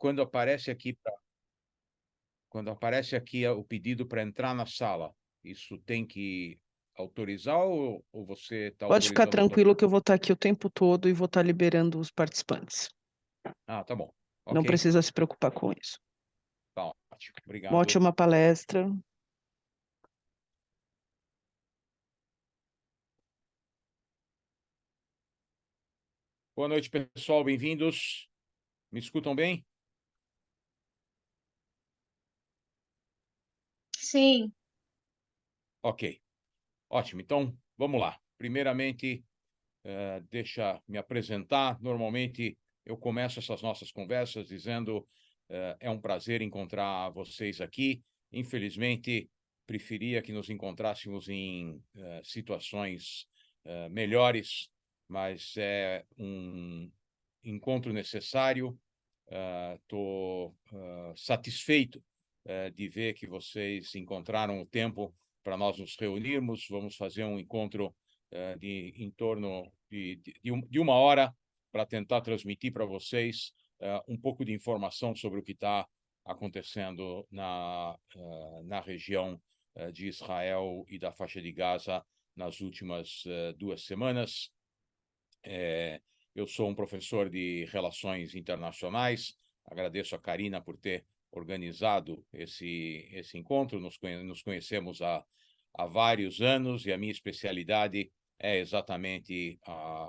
quando aparece aqui o pedido para entrar na sala, isso tem que autorizar ou você está Pode ficar autorizando tranquilo que eu automaticamente? vou estar aqui o tempo todo e vou estar liberando os participantes. Ah, tá bom. Não Ok, precisa se preocupar com isso. tá ótimo. Uma Obrigado. ótima palestra. Boa noite, pessoal. Bem-vindos. Me escutam bem? Sim, Ok, ótimo. Então, vamos lá. Primeiramente, deixa me apresentar. Normalmente, eu começo essas nossas conversas dizendo é um prazer encontrar vocês aqui. Infelizmente, preferia que nos encontrássemos em situações melhores, mas é um encontro necessário. Estou satisfeito de ver que vocês encontraram o tempo para nós nos reunirmos. Vamos fazer um encontro em torno de uma hora para tentar transmitir para vocês um pouco de informação sobre o que está acontecendo na região de Israel e da faixa de Gaza nas últimas 2 semanas. Eu sou um professor de Relações Internacionais. Agradeço a Karina por ter organizado esse encontro. Nos conhecemos há vários anos e a minha especialidade é exatamente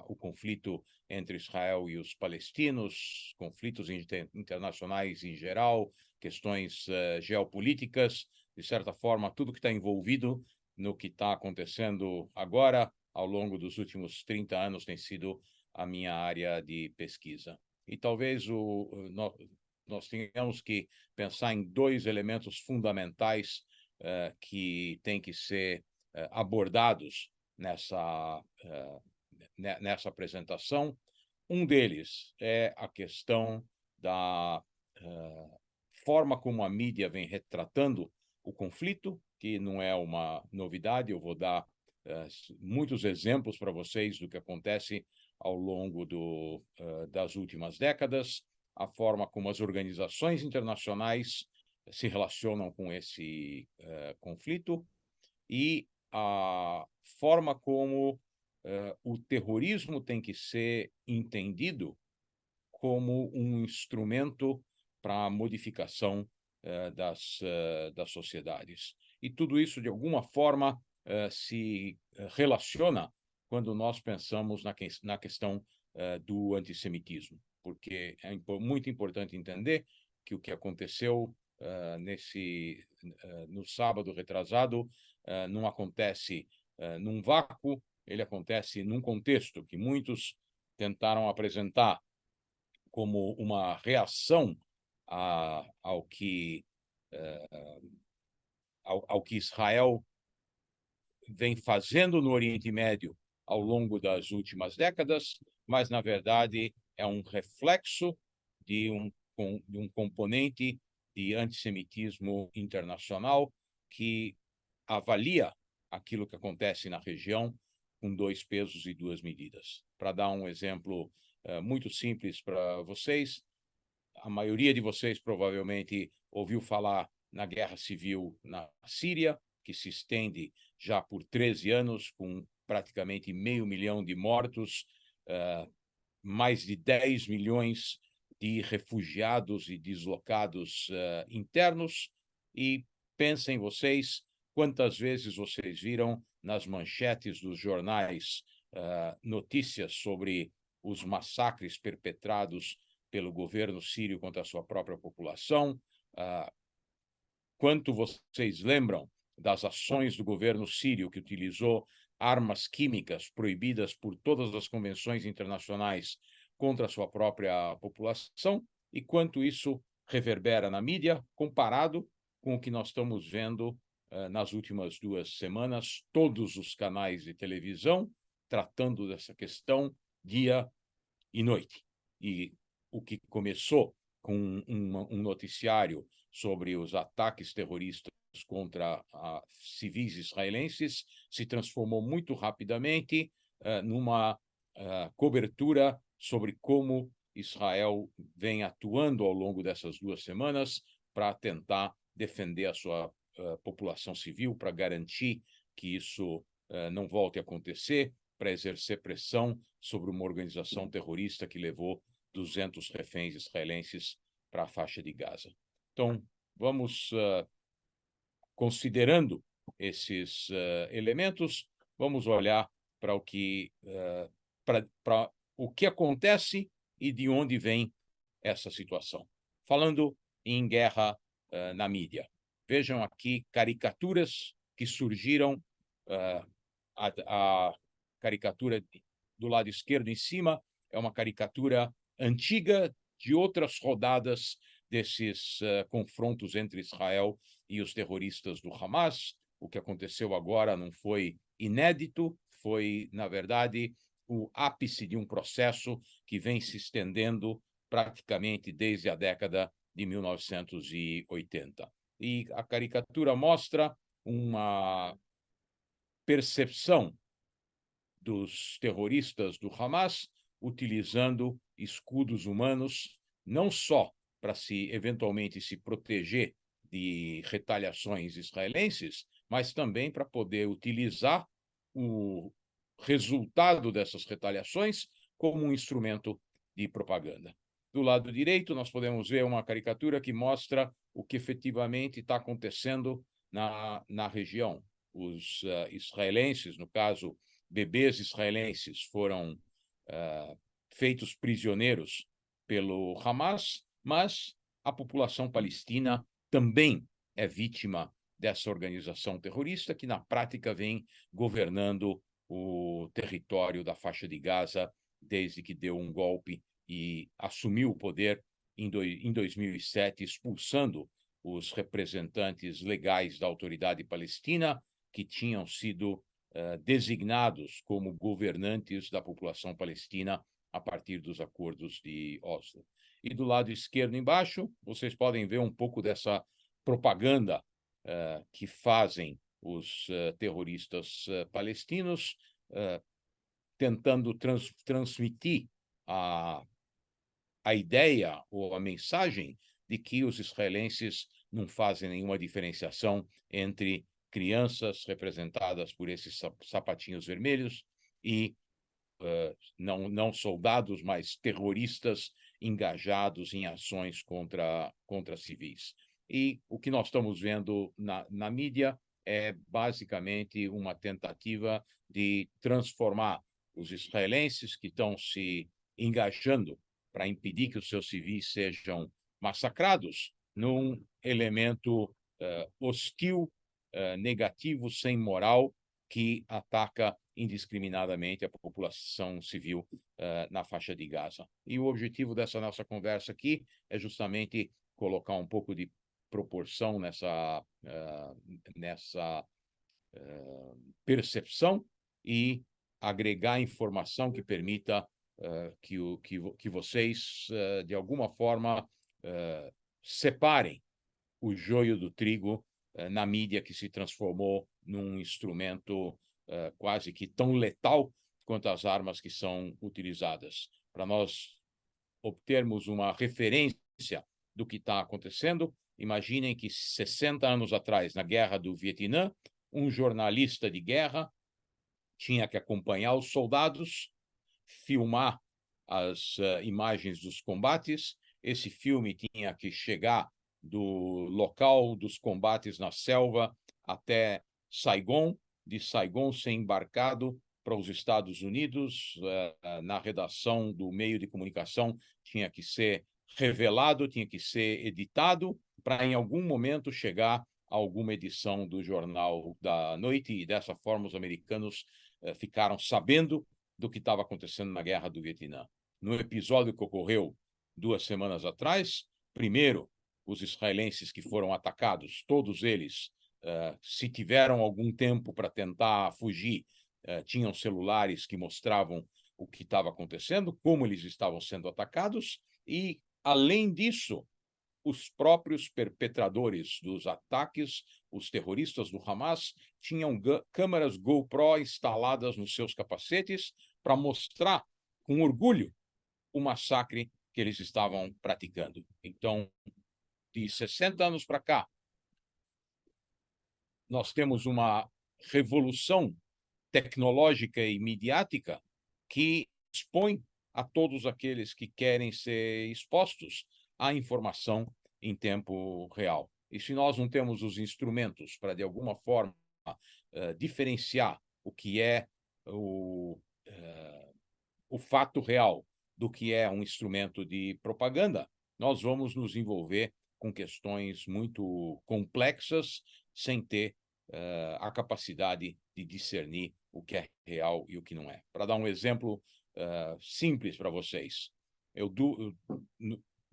o conflito entre Israel e os palestinos, conflitos internacionais em geral, questões geopolíticas, de certa forma, tudo que está envolvido no que está acontecendo agora, ao longo dos últimos 30 anos, tem sido a minha área de pesquisa. E talvez nós tenhamos que pensar em dois elementos fundamentais que têm que ser abordados nessa apresentação. Um deles é a questão da forma como a mídia vem retratando o conflito, que não é uma novidade. Eu vou dar muitos exemplos para vocês do que acontece ao longo das últimas décadas, a forma como as organizações internacionais se relacionam com esse conflito e a forma como o terrorismo tem que ser entendido como um instrumento para a modificação das sociedades. E tudo isso, de alguma forma, se relaciona quando nós pensamos na questão do antissemitismo, porque é muito importante entender que o que aconteceu no sábado retrasado não acontece num vácuo, ele acontece num contexto que muitos tentaram apresentar como uma reação ao que Israel vem fazendo no Oriente Médio ao longo das últimas décadas, mas, na verdade, é um reflexo de um componente de antissemitismo internacional que avalia aquilo que acontece na região com 2 pesos e 2 medidas. Para dar um exemplo muito simples para vocês, a maioria de vocês provavelmente ouviu falar na guerra civil na Síria, que se estende já por 13 anos, com praticamente 500 mil de mortos, mais de 10 milhões de refugiados e deslocados internos. E pensem vocês quantas vezes vocês viram nas manchetes dos jornais notícias sobre os massacres perpetrados pelo governo sírio contra a sua própria população. Quanto vocês lembram das ações do governo sírio que utilizou armas químicas proibidas por todas as convenções internacionais contra a sua própria população, e quanto isso reverbera na mídia, comparado com o que nós estamos vendo nas últimas 2 semanas, todos os canais de televisão tratando dessa questão dia e noite. E o que começou com um noticiário sobre os ataques terroristas contra civis israelenses se transformou muito rapidamente numa cobertura sobre como Israel vem atuando ao longo dessas 2 semanas para tentar defender a sua população civil, para garantir que isso não volte a acontecer, para exercer pressão sobre uma organização terrorista que levou 200 reféns israelenses para a faixa de Gaza. Então, vamos, considerando esses elementos, vamos olhar para o que, para o que acontece e de onde vem essa situação. Falando em guerra na mídia. Vejam aqui caricaturas que surgiram, a caricatura do lado esquerdo em cima é uma caricatura antiga de outras rodadas desses confrontos entre Israel e os terroristas do Hamas. O que aconteceu agora não foi inédito, foi, na verdade, o ápice de um processo que vem se estendendo praticamente desde a década de 1980. E a caricatura mostra uma percepção dos terroristas do Hamas utilizando escudos humanos, não só para eventualmente se proteger de retaliações israelenses, mas também para poder utilizar o resultado dessas retaliações como um instrumento de propaganda. Do lado direito, nós podemos ver uma caricatura que mostra o que efetivamente está acontecendo na região. Os israelenses, no caso, bebês israelenses, foram feitos prisioneiros pelo Hamas, mas a população palestina também é vítima dessa organização terrorista que, na prática, vem governando o território da faixa de Gaza desde que deu um golpe e assumiu o poder em 2007, expulsando os representantes legais da autoridade palestina que tinham sido designados como governantes da população palestina a partir dos acordos de Oslo. E do lado esquerdo embaixo, vocês podem ver um pouco dessa propaganda que fazem os terroristas palestinos, tentando transmitir a ideia ou a mensagem de que os israelenses não fazem nenhuma diferenciação entre crianças representadas por esses sapatinhos vermelhos e não soldados, mas terroristas engajados em ações contra civis. E o que nós estamos vendo na mídia é basicamente uma tentativa de transformar os israelenses que estão se engajando para impedir que os seus civis sejam massacrados num elemento hostil, negativo, sem moral, que ataca indiscriminadamente a população civil na faixa de Gaza. E o objetivo dessa nossa conversa aqui é justamente colocar um pouco de proporção nessa percepção e agregar informação que permita que vocês, de alguma forma, separem o joio do trigo na mídia que se transformou num instrumento quase que tão letal quanto as armas que são utilizadas. Para nós obtermos uma referência do que está acontecendo, imaginem que 60 anos atrás, na Guerra do Vietnã, um jornalista de guerra tinha que acompanhar os soldados, filmar as imagens dos combates. Esse filme tinha que chegar do local dos combates na selva até Saigon, de Saigon ser embarcado para os Estados Unidos, na redação do meio de comunicação tinha que ser revelado, tinha que ser editado, para em algum momento chegar a alguma edição do Jornal da Noite, e dessa forma os americanos ficaram sabendo do que estava acontecendo na Guerra do Vietnã. No episódio que ocorreu 2 semanas atrás, primeiro, os israelenses que foram atacados, todos eles, se tiveram algum tempo para tentar fugir, tinham celulares que mostravam o que estava acontecendo, como eles estavam sendo atacados, e, além disso, os próprios perpetradores dos ataques, os terroristas do Hamas, tinham câmeras GoPro instaladas nos seus capacetes para mostrar com orgulho o massacre que eles estavam praticando. Então, de 60 anos para cá, nós temos uma revolução tecnológica e midiática que expõe a todos aqueles que querem ser expostos à informação em tempo real. E se nós não temos os instrumentos para, de alguma forma, diferenciar o que é o fato real do que é um instrumento de propaganda, nós vamos nos envolver com questões muito complexas sem ter a capacidade de discernir o que é real e o que não é. Para dar um exemplo simples para vocês,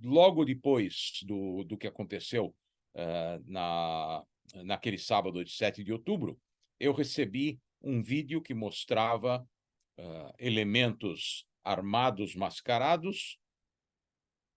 logo depois do que aconteceu naquele sábado de 7 de outubro, eu recebi um vídeo que mostrava elementos armados mascarados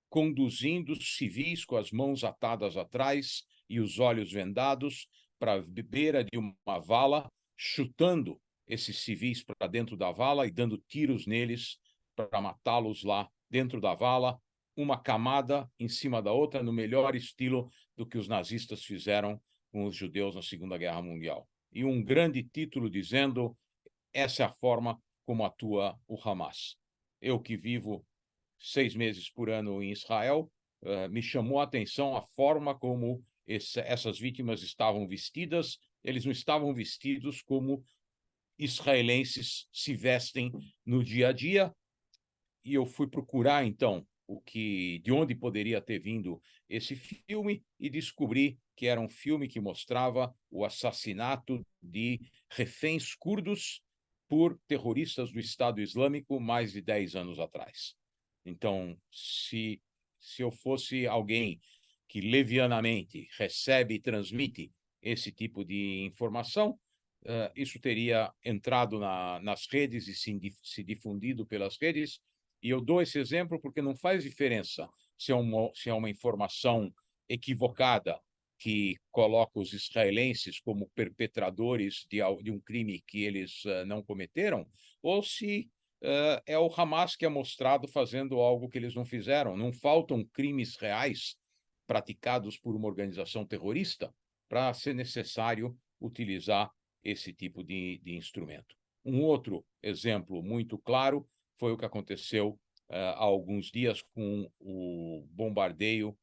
conduzindo civis com as mãos atadas atrás e os olhos vendados para a beira de uma vala, chutando esses civis para dentro da vala e dando tiros neles para matá-los lá dentro da vala, uma camada em cima da outra, no melhor estilo do que os nazistas fizeram com os judeus na Segunda Guerra Mundial. E um grande título dizendo: essa é a forma como atua o Hamas. Eu que vivo 6 meses por ano em Israel, me chamou a atenção a forma como essas vítimas estavam vestidas. Eles não estavam vestidos como israelenses se vestem no dia a dia. E eu fui procurar, então, de onde poderia ter vindo esse filme e descobri que era um filme que mostrava o assassinato de reféns curdos por terroristas do Estado Islâmico mais de 10 anos atrás. Então, se eu fosse alguém que levianamente recebe e transmite esse tipo de informação, isso teria entrado nas redes e se difundido pelas redes. E eu dou esse exemplo porque não faz diferença se é uma informação equivocada que coloca os israelenses como perpetradores de um crime que eles não cometeram, ou se é o Hamas que é mostrado fazendo algo que eles não fizeram. Não faltam crimes reais praticados por uma organização terrorista para ser necessário utilizar esse tipo de instrumento. Um outro exemplo muito claro foi o que aconteceu há alguns dias com o bombardeio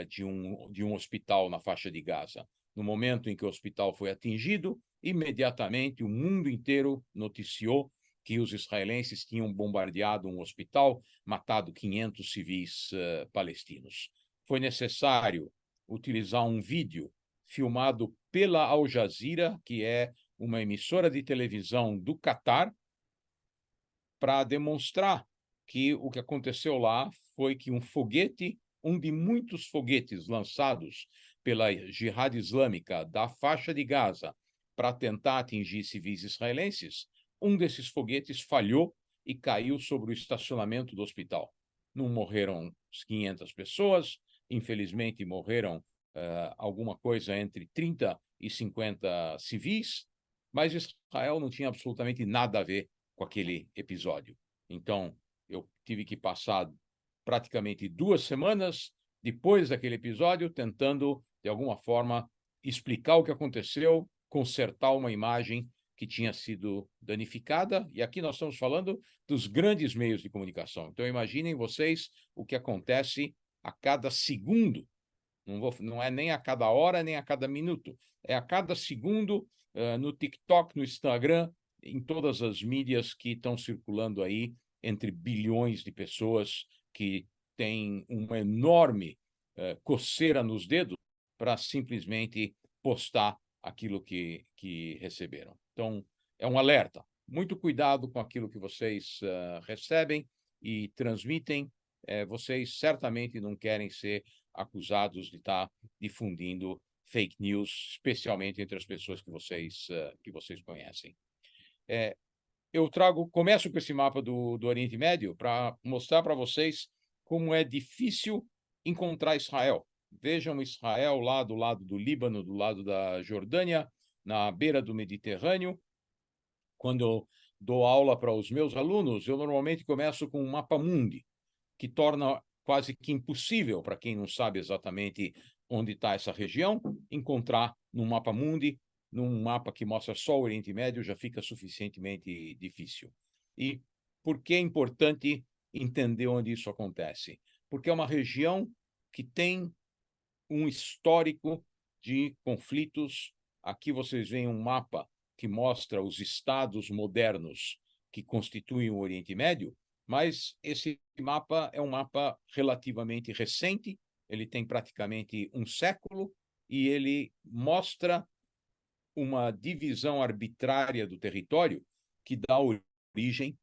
de um hospital na faixa de Gaza. No momento em que o hospital foi atingido, imediatamente o mundo inteiro noticiou que os israelenses tinham bombardeado um hospital, matado 500 civis palestinos. Foi necessário utilizar um vídeo filmado pela Al Jazeera, que é uma emissora de televisão do Catar, para demonstrar que o que aconteceu lá foi que um de muitos foguetes lançados pela Jihad Islâmica da faixa de Gaza para tentar atingir civis israelenses, um desses foguetes falhou e caiu sobre o estacionamento do hospital. Não morreram 500 pessoas, infelizmente morreram alguma coisa entre 30 e 50 civis, mas Israel não tinha absolutamente nada a ver com aquele episódio. Então, eu tive que passar praticamente 2 semanas depois daquele episódio tentando, de alguma forma, explicar o que aconteceu, consertar uma imagem que tinha sido danificada. E aqui nós estamos falando dos grandes meios de comunicação. Então, imaginem vocês o que acontece a cada segundo. Não é nem a cada hora, nem a cada minuto. É a cada segundo no TikTok, no Instagram, em todas as mídias que estão circulando aí entre bilhões de pessoas que têm uma enorme coceira nos dedos para simplesmente postar aquilo que receberam. Então, é um alerta. Muito cuidado com aquilo que vocês recebem e transmitem. Vocês certamente não querem ser acusados de estar difundindo fake news, especialmente entre as pessoas que vocês conhecem. Começo com esse mapa do Oriente Médio para mostrar para vocês como é difícil encontrar Israel. Vejam Israel lá do lado do Líbano, do lado da Jordânia, na beira do Mediterrâneo. Quando eu dou aula para os meus alunos, eu normalmente começo com um mapa mundi, que torna quase que impossível para quem não sabe exatamente onde está essa região, encontrar no mapa mundi, num mapa que mostra só o Oriente Médio, já fica suficientemente difícil. E por que é importante entender onde isso acontece? Porque é uma região que tem um histórico de conflitos. Aqui vocês veem um mapa que mostra os estados modernos que constituem o Oriente Médio, mas esse mapa é um mapa relativamente recente, ele tem praticamente um século, e ele mostra uma divisão arbitrária do território que dá origem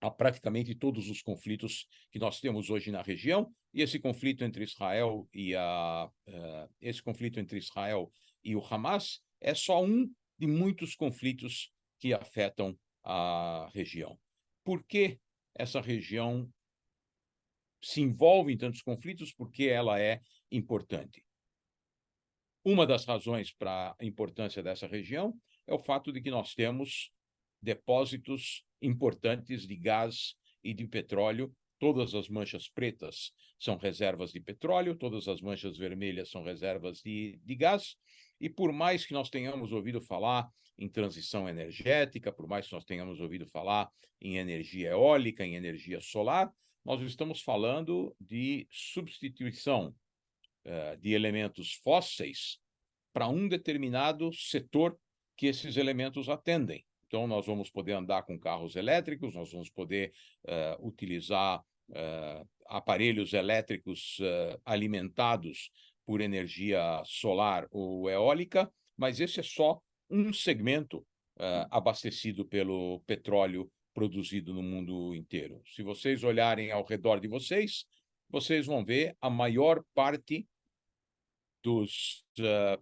a praticamente todos os conflitos que nós temos hoje na região, e esse conflito entre Israel e o Hamas é só um de muitos conflitos que afetam a região. Por que essa região se envolve em tantos conflitos? Porque ela é importante. Uma das razões para a importância dessa região é o fato de que nós temos depósitos importantes de gás e de petróleo. Todas as manchas pretas são reservas de petróleo, todas as manchas vermelhas são reservas de gás, e por mais que nós tenhamos ouvido falar em transição energética, por mais que nós tenhamos ouvido falar em energia eólica, em energia solar, nós estamos falando de substituição de elementos fósseis para um determinado setor que esses elementos atendem. Então, nós vamos poder andar com carros elétricos, nós vamos poder utilizar aparelhos elétricos alimentados por energia solar ou eólica, mas esse é só um segmento abastecido pelo petróleo produzido no mundo inteiro. Se vocês olharem ao redor de vocês, vocês vão ver a maior parte dos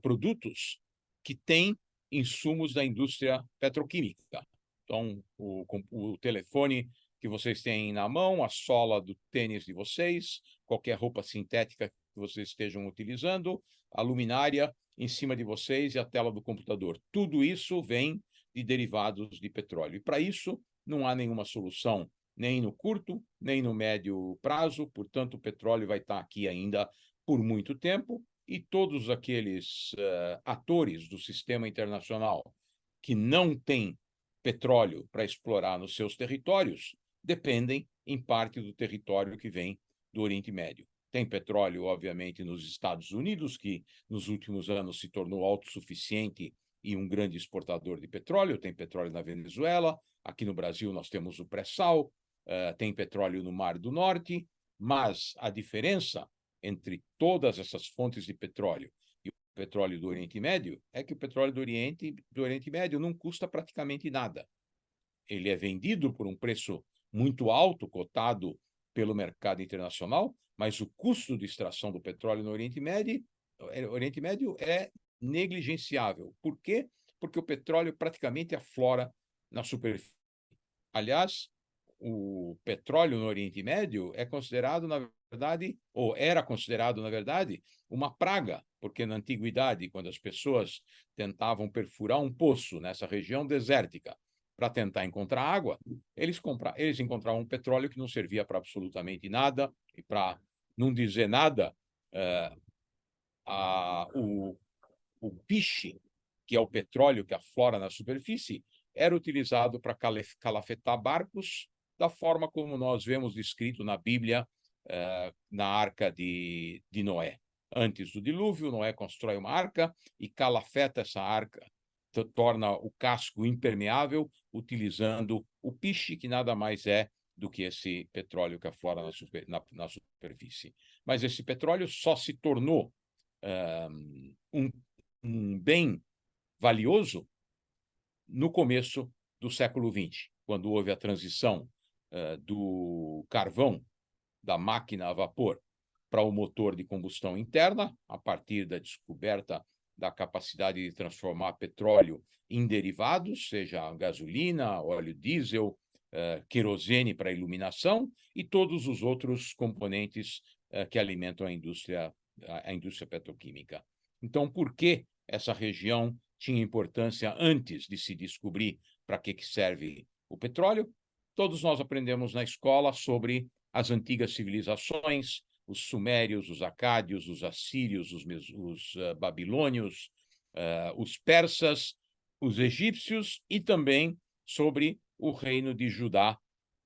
produtos que têm insumos da indústria petroquímica. Então, o telefone que vocês têm na mão, a sola do tênis de vocês, qualquer roupa sintética que vocês estejam utilizando, a luminária em cima de vocês e a tela do computador. Tudo isso vem de derivados de petróleo. E para isso, não há nenhuma solução, nem no curto, nem no médio prazo. Portanto, o petróleo vai estar aqui ainda por muito tempo, e todos aqueles atores do sistema internacional que não têm petróleo para explorar nos seus territórios dependem, em parte, do território que vem do Oriente Médio. Tem petróleo, obviamente, nos Estados Unidos, que nos últimos anos se tornou autossuficiente e um grande exportador de petróleo. Tem petróleo na Venezuela, aqui no Brasil nós temos o pré-sal, tem petróleo no Mar do Norte, mas a diferença entre todas essas fontes de petróleo e o petróleo do Oriente Médio é que o petróleo do Oriente Médio não custa praticamente nada. Ele é vendido por um preço muito alto, cotado pelo mercado internacional, mas o custo de extração do petróleo no Oriente Médio é negligenciável. Por quê? Porque o petróleo praticamente aflora na superfície. Aliás, o petróleo no Oriente Médio é considerado, na verdade, ou era considerado, na verdade, uma praga, porque na antiguidade, quando as pessoas tentavam perfurar um poço nessa região desértica para tentar encontrar água, eles encontravam um petróleo que não servia para absolutamente nada, e para não dizer nada, o piche, que é o petróleo que aflora na superfície, era utilizado para calafetar barcos, da forma como nós vemos descrito na Bíblia, na Arca de Noé. Antes do dilúvio, Noé constrói uma arca e calafeta essa arca, torna o casco impermeável, utilizando o piche, que nada mais é do que esse petróleo que aflora na superfície. Mas esse petróleo só se tornou um bem valioso no começo do século XX, quando houve a transição do carvão, da máquina a vapor, para o motor de combustão interna, a partir da descoberta da capacidade de transformar petróleo em derivados, seja gasolina, óleo diesel, querosene para iluminação e todos os outros componentes que alimentam a indústria petroquímica. Então, por que essa região tinha importância antes de se descobrir para que serve o petróleo? Todos nós aprendemos na escola sobre as antigas civilizações, os sumérios, os acádios, os assírios, os babilônios, os persas, os egípcios e também sobre o reino de Judá,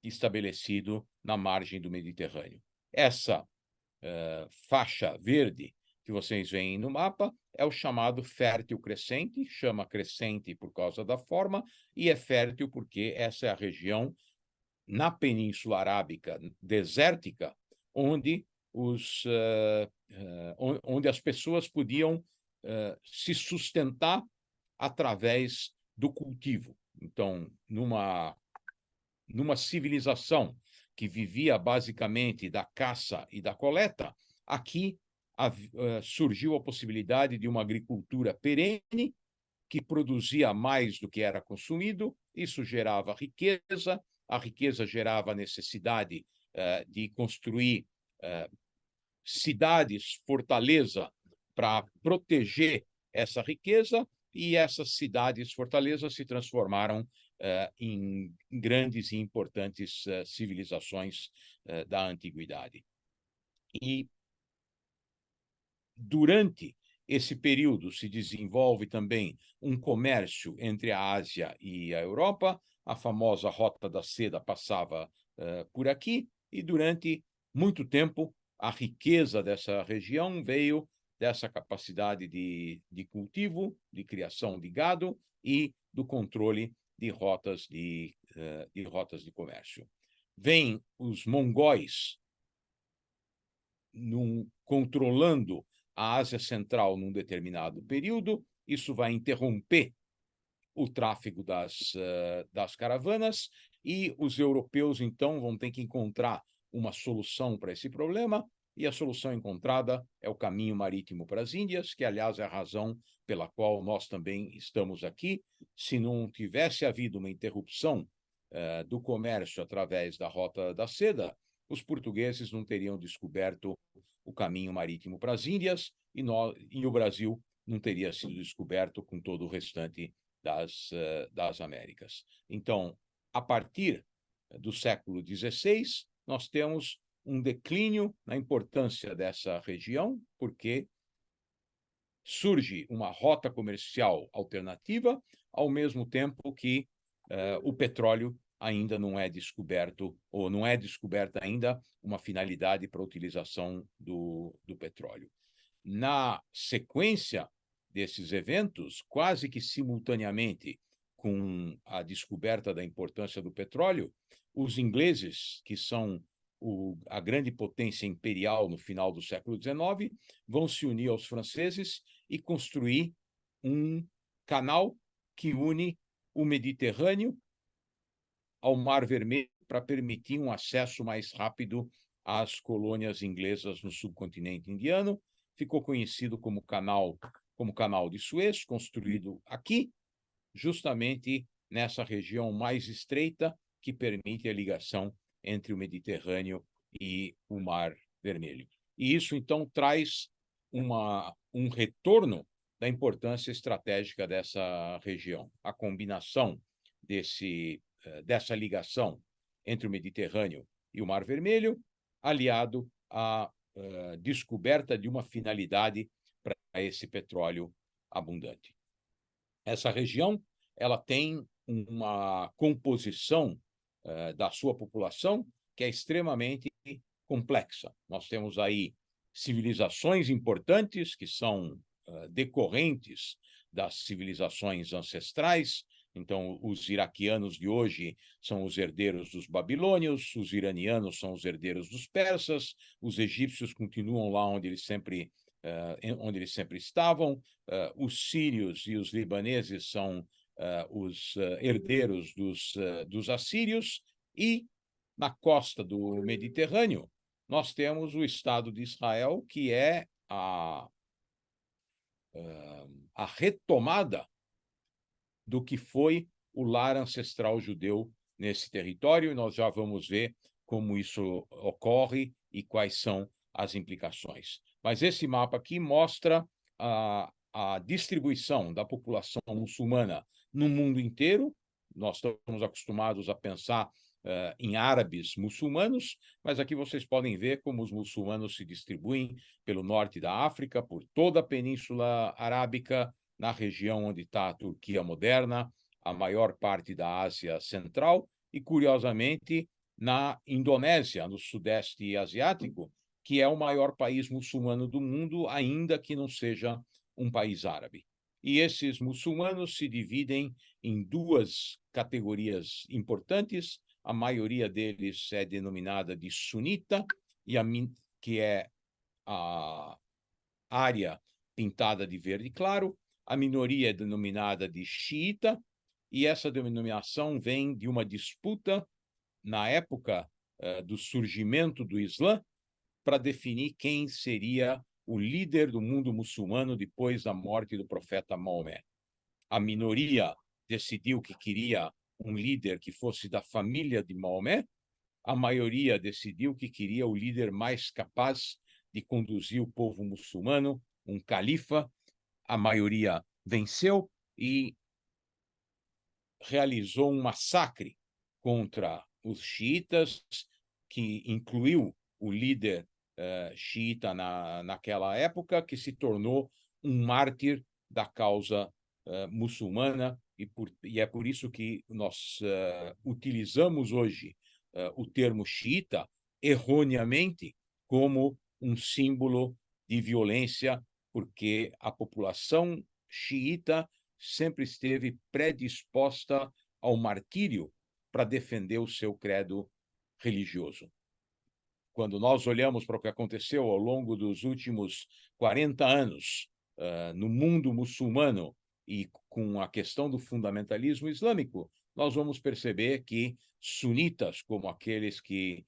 estabelecido na margem do Mediterrâneo. Essa faixa verde que vocês veem no mapa é o chamado fértil crescente, chama crescente por causa da forma, e é fértil porque essa é a região na Península Arábica desértica, onde, onde as pessoas podiam se sustentar através do cultivo. Então, numa civilização que vivia basicamente da caça e da coleta, aqui surgiu a possibilidade de uma agricultura perene que produzia mais do que era consumido, isso gerava riqueza, a riqueza gerava a necessidade de construir cidades, fortaleza, para proteger essa riqueza, e essas cidades, fortalezas, se transformaram em grandes e importantes civilizações da antiguidade. E durante esse período se desenvolve também um comércio entre a Ásia e a Europa, a famosa Rota da Seda passava por aqui, e durante muito tempo a riqueza dessa região veio dessa capacidade de cultivo, de criação de gado e do controle de rotas de comércio. Vêm os mongóis controlando a Ásia Central num determinado período, isso vai interromper o tráfego das caravanas, e os europeus, então, vão ter que encontrar uma solução para esse problema, e a solução encontrada é o caminho marítimo para as Índias, que, aliás, é a razão pela qual nós também estamos aqui. Se não tivesse havido uma interrupção do comércio através da Rota da Seda, os portugueses não teriam descoberto o caminho marítimo para as Índias, e o Brasil não teria sido descoberto com todo o restante das Américas. Então, a partir do século XVI, nós temos um declínio na importância dessa região, porque surge uma rota comercial alternativa, ao mesmo tempo que o petróleo ainda não é descoberto, ou não é descoberta ainda uma finalidade para a utilização do petróleo. Na sequência desses eventos, quase que simultaneamente com a descoberta da importância do petróleo, os ingleses, que são a grande potência imperial no final do século XIX, vão se unir aos franceses e construir um canal que une o Mediterrâneo ao Mar Vermelho para permitir um acesso mais rápido às colônias inglesas no subcontinente indiano. Ficou conhecido como Canal de Suez, construído aqui, justamente nessa região mais estreita que permite a ligação entre o Mediterrâneo e o Mar Vermelho. E isso, então, traz um retorno da importância estratégica dessa região. A combinação dessa ligação entre o Mediterrâneo e o Mar Vermelho, aliado à descoberta de uma finalidade para esse petróleo abundante. Essa região ela tem uma composição da sua população que é extremamente complexa. Nós temos aí civilizações importantes que são decorrentes das civilizações ancestrais. Então, os iraquianos de hoje são os herdeiros dos babilônios, os iranianos são os herdeiros dos persas, os egípcios continuam lá onde eles sempre estavam, os sírios e os libaneses são os herdeiros dos assírios, e na costa do Mediterrâneo nós temos o Estado de Israel, que é a retomada do que foi o lar ancestral judeu nesse território, e nós já vamos ver como isso ocorre e quais são as implicações. Mas esse mapa aqui mostra a distribuição da população muçulmana no mundo inteiro. Nós estamos acostumados a pensar em árabes muçulmanos, mas aqui vocês podem ver como os muçulmanos se distribuem pelo norte da África, por toda a Península Arábica, na região onde está a Turquia moderna, a maior parte da Ásia Central e, curiosamente, na Indonésia, no Sudeste Asiático, que é o maior país muçulmano do mundo, ainda que não seja um país árabe. E esses muçulmanos se dividem em duas categorias importantes. A maioria deles é denominada de sunita, que é a área pintada de verde claro. A minoria é denominada de xiita, e essa denominação vem de uma disputa na época do surgimento do Islã para definir quem seria o líder do mundo muçulmano depois da morte do profeta Maomé. A minoria decidiu que queria um líder que fosse da família de Maomé, a maioria decidiu que queria o líder mais capaz de conduzir o povo muçulmano, um califa. A maioria venceu e realizou um massacre contra os xiitas, que incluiu o líder xiita naquela época, que se tornou um mártir da causa muçulmana, e é por isso que nós utilizamos hoje o termo xiita, erroneamente, como um símbolo de violência, porque a população xiita sempre esteve predisposta ao martírio para defender o seu credo religioso. Quando nós olhamos para o que aconteceu ao longo dos últimos 40 anos no mundo muçulmano e com a questão do fundamentalismo islâmico, nós vamos perceber que sunitas, como aqueles que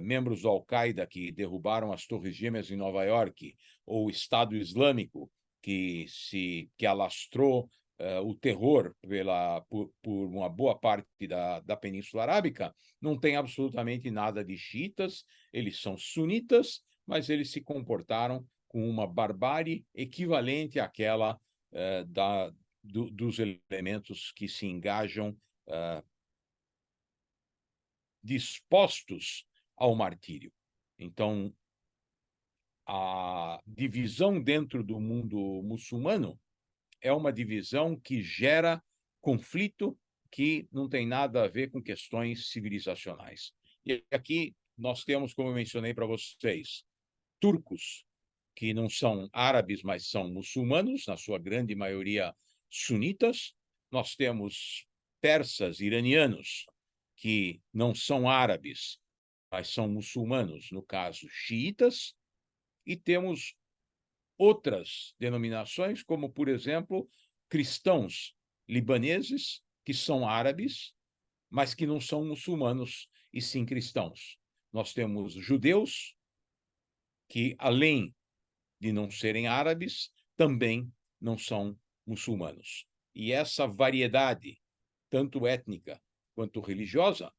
membros do Al-Qaeda que derrubaram as Torres Gêmeas em Nova York, ou o Estado Islâmico que alastrou o terror por uma boa parte da Península Arábica, não tem absolutamente nada de xiitas. Eles são sunitas, mas eles se comportaram com uma barbárie equivalente àquela dos elementos que se engajam dispostos ao martírio. Então, a divisão dentro do mundo muçulmano é uma divisão que gera conflito que não tem nada a ver com questões civilizacionais. E aqui nós temos, como eu mencionei para vocês, turcos, que não são árabes, mas são muçulmanos, na sua grande maioria sunitas. Nós temos persas, iranianos, que não são árabes, mas são muçulmanos, no caso, xiitas, e temos outras denominações, como, por exemplo, cristãos libaneses, que são árabes, mas que não são muçulmanos, e sim cristãos. Nós temos judeus, que, além de não serem árabes, também não são muçulmanos. E essa variedade, tanto étnica quanto religiosa,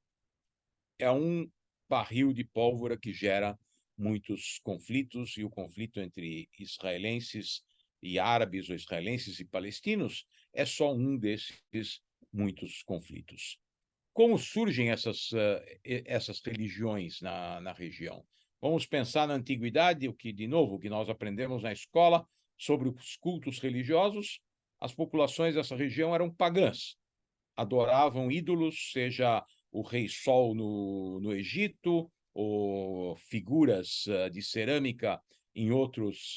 é um barril de pólvora que gera muitos conflitos, e o conflito entre israelenses e árabes, ou israelenses e palestinos, é só um desses muitos conflitos. Como surgem essas religiões na região? Vamos pensar na antiguidade, o que, de novo, que nós aprendemos na escola sobre os cultos religiosos. As populações dessa região eram pagãs, adoravam ídolos, seja o rei Sol no Egito, ou figuras de cerâmica em outros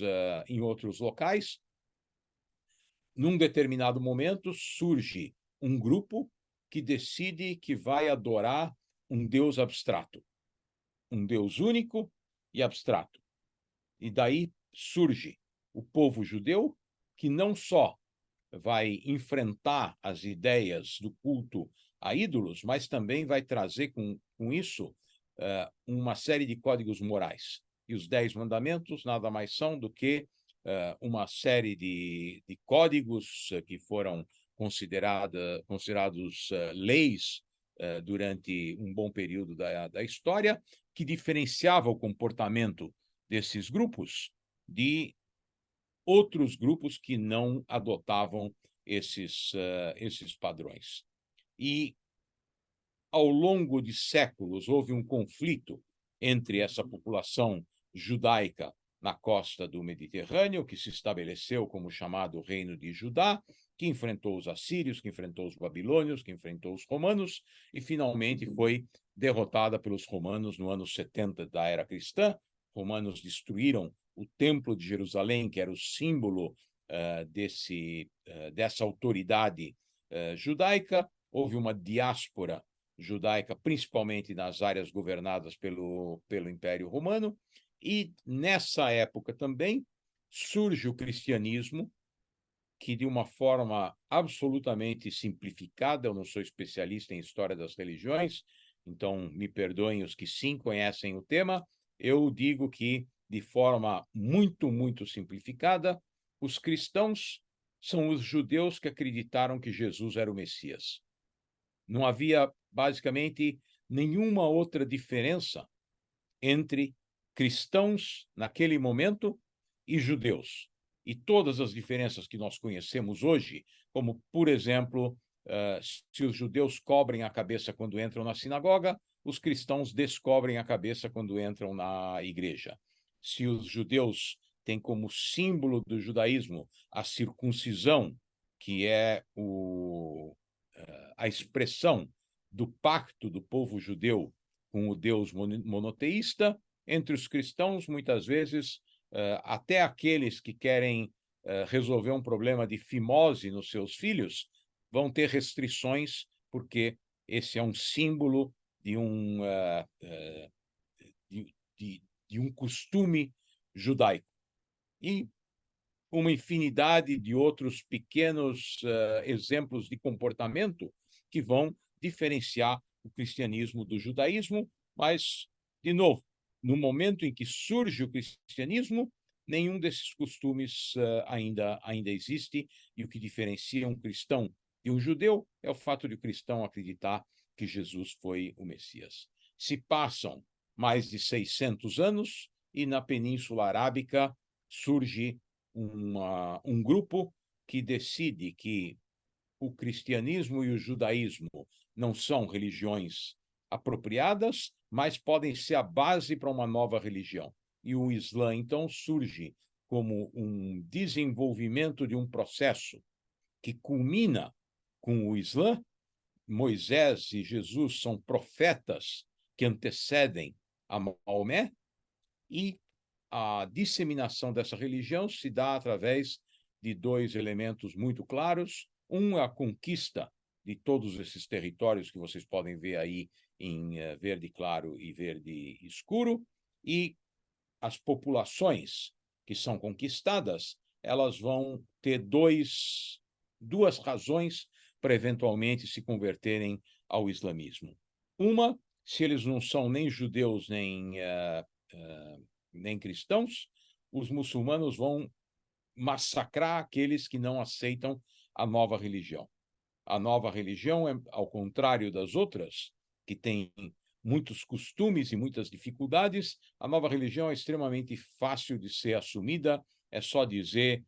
locais. Num determinado momento, surge um grupo que decide que vai adorar um Deus abstrato, um Deus único e abstrato. E daí surge o povo judeu, que não só vai enfrentar as ideias do culto a ídolos, mas também vai trazer com isso uma série de códigos morais. E os 10 mandamentos nada mais são do que uma série de códigos que foram considerados leis durante um bom período da história, que diferenciava o comportamento desses grupos de outros grupos que não adotavam esses padrões. E ao longo de séculos, houve um conflito entre essa população judaica na costa do Mediterrâneo, que se estabeleceu como chamado Reino de Judá, que enfrentou os assírios, que enfrentou os babilônios, que enfrentou os romanos, e finalmente foi derrotada pelos romanos no ano 70 da era cristã. Romanos destruíram o Templo de Jerusalém, que era o símbolo dessa autoridade judaica. Houve uma diáspora judaica, principalmente nas áreas governadas pelo Império Romano, e nessa época também surge o cristianismo, que de uma forma absolutamente simplificada, eu não sou especialista em história das religiões, então me perdoem os que sim conhecem o tema, eu digo que de forma muito, muito simplificada, os cristãos são os judeus que acreditaram que Jesus era o Messias. Não havia, basicamente, nenhuma outra diferença entre cristãos, naquele momento, e judeus. E todas as diferenças que nós conhecemos hoje, como, por exemplo, se os judeus cobrem a cabeça quando entram na sinagoga, os cristãos descobrem a cabeça quando entram na igreja. Se os judeus têm como símbolo do judaísmo a circuncisão, que é a expressão do pacto do povo judeu com o Deus monoteísta, entre os cristãos, muitas vezes, até aqueles que querem resolver um problema de fimose nos seus filhos, vão ter restrições, porque esse é um símbolo de um costume judaico. E uma infinidade de outros pequenos exemplos de comportamento que vão diferenciar o cristianismo do judaísmo, mas, de novo, no momento em que surge o cristianismo, nenhum desses costumes ainda existe, e o que diferencia um cristão de um judeu é o fato de o cristão acreditar que Jesus foi o Messias. Se passam mais de 600 anos e na Península Arábica surge um grupo que decide que o cristianismo e o judaísmo não são religiões apropriadas, mas podem ser a base para uma nova religião. E o Islã, então, surge como um desenvolvimento de um processo que culmina com o Islã. Moisés e Jesus são profetas que antecedem a Maomé, e a disseminação dessa religião se dá através de dois elementos muito claros. Um é a conquista de todos esses territórios que vocês podem ver aí em verde claro e verde escuro, e as populações que são conquistadas, elas vão ter duas razões para eventualmente se converterem ao islamismo. Uma, se eles não são nem judeus nem cristãos, os muçulmanos vão massacrar aqueles que não aceitam a nova religião. A nova religião, ao contrário das outras, que têm muitos costumes e muitas dificuldades, a nova religião é extremamente fácil de ser assumida, é só dizer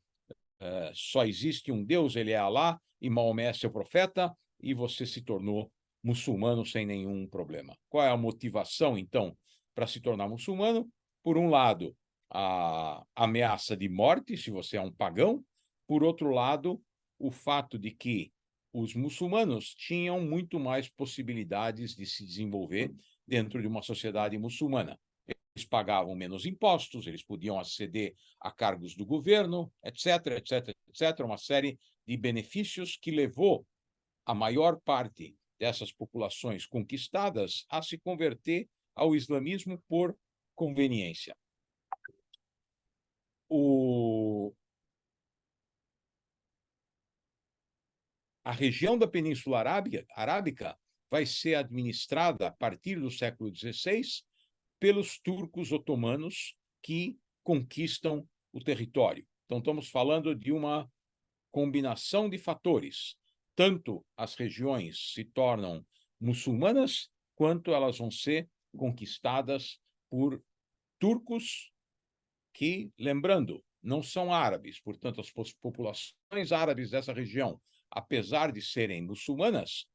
só existe um Deus, ele é Alá, e Maomé é seu profeta, e você se tornou muçulmano sem nenhum problema. Qual é a motivação, então, para se tornar muçulmano? Por um lado, a ameaça de morte, se você é um pagão. Por outro lado, o fato de que os muçulmanos tinham muito mais possibilidades de se desenvolver dentro de uma sociedade muçulmana. Eles pagavam menos impostos, eles podiam aceder a cargos do governo, etc., etc., etc., uma série de benefícios que levou a maior parte dessas populações conquistadas a se converter ao islamismo por conveniência. A região da Península Arábica vai ser administrada, a partir do século XVI, pelos turcos otomanos que conquistam o território. Então, estamos falando de uma combinação de fatores. Tanto as regiões se tornam muçulmanas, quanto elas vão ser conquistadas por turcos que, lembrando, não são árabes. Portanto, as populações árabes dessa região, apesar de serem muçulmanas,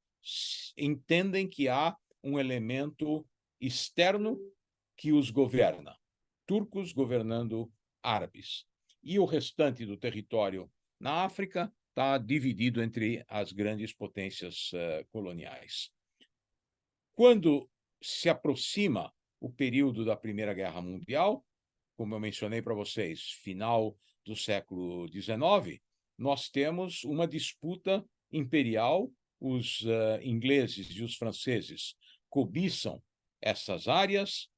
entendem que há um elemento externo que os governa, turcos governando árabes. E o restante do território na África está dividido entre as grandes potências coloniais. Quando se aproxima o período da Primeira Guerra Mundial, como eu mencionei para vocês, final do século XIX, nós temos uma disputa imperial. Os ingleses e os franceses cobiçam essas áreas,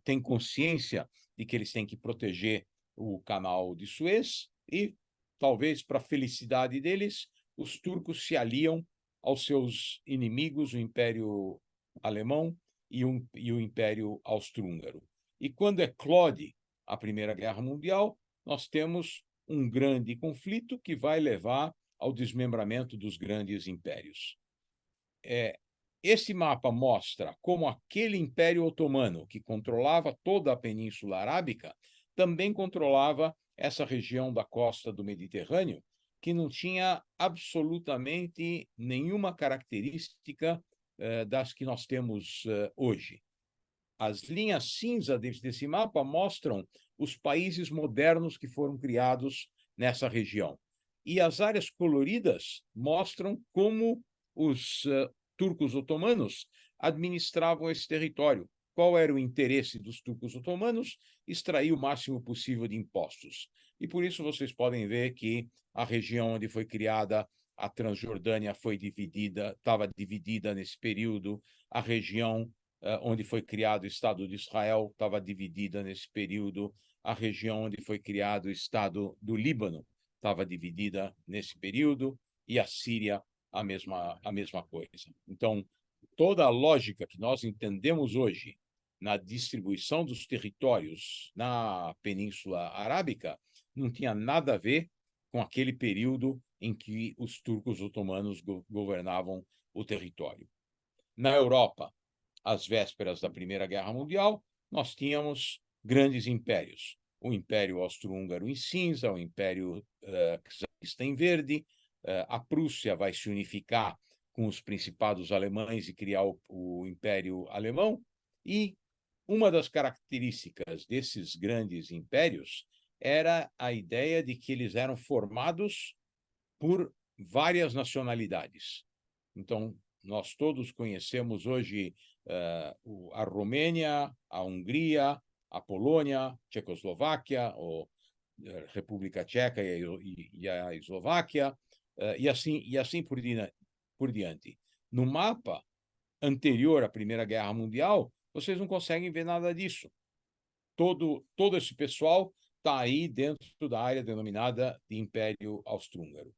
têm consciência de que eles têm que proteger o canal de Suez e, talvez para a felicidade deles, os turcos se aliam aos seus inimigos, o Império Alemão e o Império Austro-Húngaro. E quando eclode a Primeira Guerra Mundial, nós temos um grande conflito que vai levar ao desmembramento dos grandes impérios. Esse mapa mostra como aquele Império Otomano, que controlava toda a Península Arábica, também controlava essa região da costa do Mediterrâneo, que não tinha absolutamente nenhuma característica das que nós temos hoje. As linhas cinza desse mapa mostram os países modernos que foram criados nessa região. E as áreas coloridas mostram como os turcos otomanos administravam esse território. Qual era o interesse dos turcos otomanos? Extrair o máximo possível de impostos. E por isso vocês podem ver que a região onde foi criada a Transjordânia estava dividida nesse período, a região onde foi criado o Estado de Israel estava dividida nesse período, a região onde foi criado o Estado do Líbano estava dividida nesse período, e a Síria a mesma coisa. Então, toda a lógica que nós entendemos hoje na distribuição dos territórios na Península Arábica não tinha nada a ver com aquele período em que os turcos otomanos governavam o território. Na Europa, às vésperas da Primeira Guerra Mundial, nós tínhamos grandes impérios. O Império Austro-Húngaro em cinza, o Império Czarista em verde. A Prússia vai se unificar com os principados alemães e criar o Império Alemão. E uma das características desses grandes impérios era a ideia de que eles eram formados por várias nacionalidades. Então, nós todos conhecemos hoje a Romênia, a Hungria, a Polônia, a Tchecoslováquia, a República Tcheca e a Eslováquia, e assim por diante. No mapa anterior à Primeira Guerra Mundial, vocês não conseguem ver nada disso. Todo esse pessoal está aí dentro da área denominada de Império Austro-Húngaro.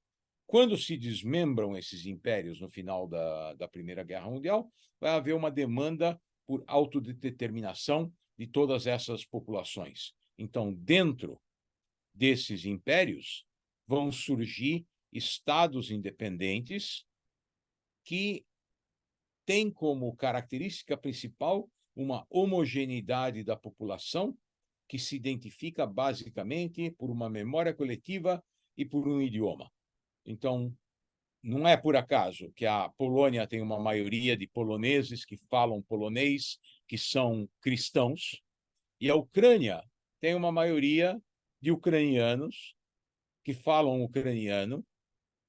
Quando se desmembram esses impérios no final da Primeira Guerra Mundial, vai haver uma demanda por autodeterminação de todas essas populações. Então, dentro desses impérios, vão surgir estados independentes que têm como característica principal uma homogeneidade da população que se identifica basicamente por uma memória coletiva e por um idioma. Então, não é por acaso que a Polônia tem uma maioria de poloneses que falam polonês, que são cristãos, e a Ucrânia tem uma maioria de ucranianos que falam ucraniano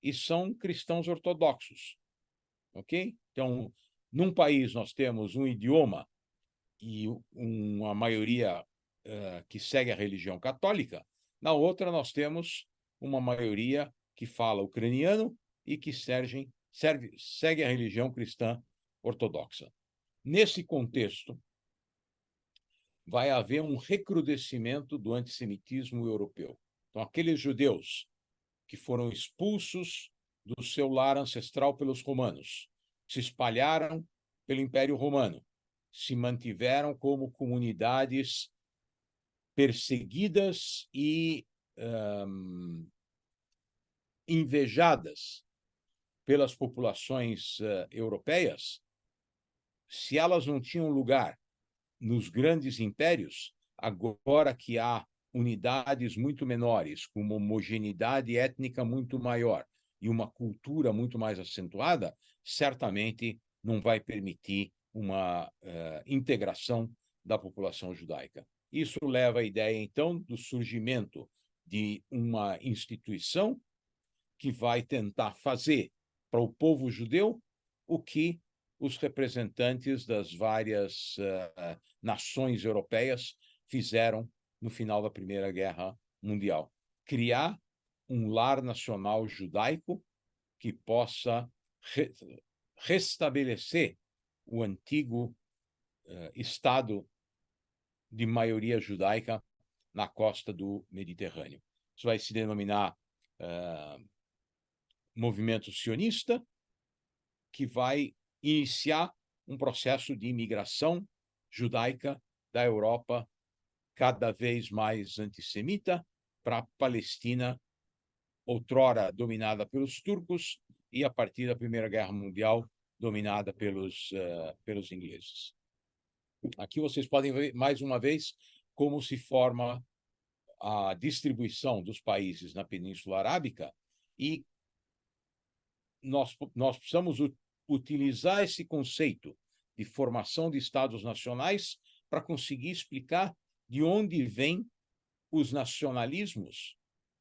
e são cristãos ortodoxos. Ok? Então, num país nós temos um idioma e uma maioria que segue a religião católica, na outra nós temos uma maioria que fala ucraniano e que segue a religião cristã ortodoxa. Nesse contexto, vai haver um recrudescimento do antissemitismo europeu. Então, aqueles judeus que foram expulsos do seu lar ancestral pelos romanos, se espalharam pelo Império Romano, se mantiveram como comunidades perseguidas e invejadas pelas populações europeias. Se elas não tinham lugar nos grandes impérios, agora que há unidades muito menores, com uma homogeneidade étnica muito maior, e uma cultura muito mais acentuada, certamente não vai permitir uma integração da população judaica. Isso leva à ideia, então, do surgimento de uma instituição que vai tentar fazer para o povo judeu o que os representantes das várias nações europeias fizeram no final da Primeira Guerra Mundial. Criar um lar nacional judaico que possa restabelecer o antigo Estado de maioria judaica na costa do Mediterrâneo. Isso vai se denominar movimento sionista, que vai iniciar um processo de imigração judaica da Europa cada vez mais antissemita para a Palestina, outrora dominada pelos turcos, e a partir da Primeira Guerra Mundial dominada pelos ingleses. Aqui vocês podem ver, mais uma vez, como se forma a distribuição dos países na Península Arábica, e nós precisamos utilizar esse conceito de formação de Estados nacionais para conseguir explicar de onde vêm os nacionalismos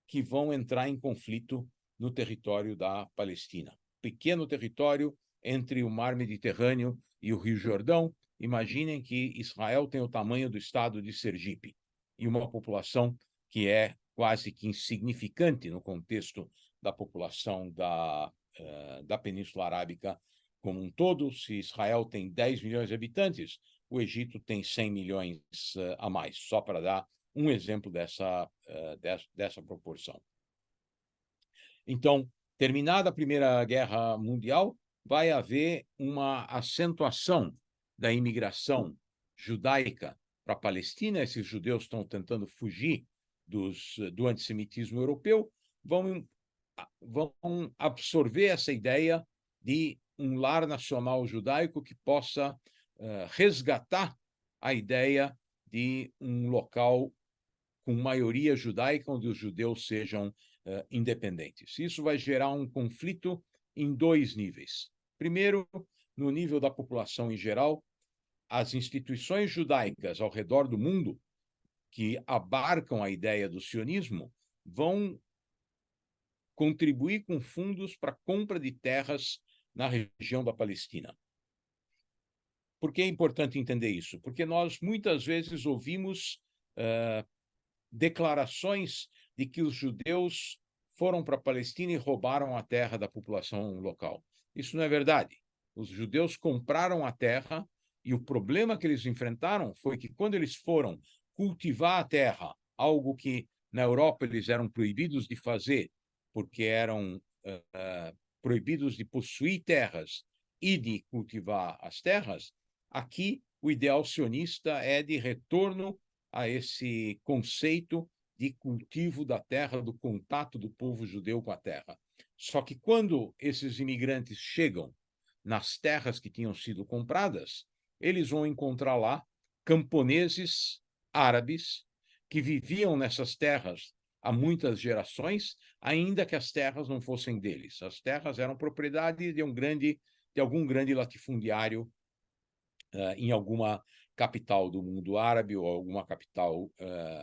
que vão entrar em conflito no território da Palestina. Pequeno território entre o Mar Mediterrâneo e o Rio Jordão. Imaginem que Israel tem o tamanho do estado de Sergipe e uma população que é quase que insignificante no contexto da população da Península Arábica como um todo. Se Israel tem 10 milhões de habitantes, o Egito tem 100 milhões a mais, só para dar um exemplo dessa proporção. Então, terminada a Primeira Guerra Mundial, vai haver uma acentuação da imigração judaica para a Palestina. Esses judeus estão tentando fugir do antissemitismo europeu, vão absorver essa ideia de um lar nacional judaico que possa resgatar a ideia de um local com maioria judaica, onde os judeus sejam independentes. Isso vai gerar um conflito em dois níveis. Primeiro, no nível da população em geral, as instituições judaicas ao redor do mundo, que abarcam a ideia do sionismo, vão contribuir com fundos para compra de terras na região da Palestina. Por que é importante entender isso? Porque nós muitas vezes ouvimos declarações de que os judeus foram para a Palestina e roubaram a terra da população local. Isso não é verdade. Os judeus compraram a terra e o problema que eles enfrentaram foi que, quando eles foram cultivar a terra, algo que na Europa eles eram proibidos de fazer, porque eram proibidos de possuir terras e de cultivar as terras, aqui o ideal sionista é de retorno a esse conceito de cultivo da terra, do contato do povo judeu com a terra. Só que quando esses imigrantes chegam nas terras que tinham sido compradas, eles vão encontrar lá camponeses árabes que viviam nessas terras há muitas gerações, ainda que as terras não fossem deles. As terras eram propriedade de algum grande latifundiário em alguma capital do mundo árabe ou alguma capital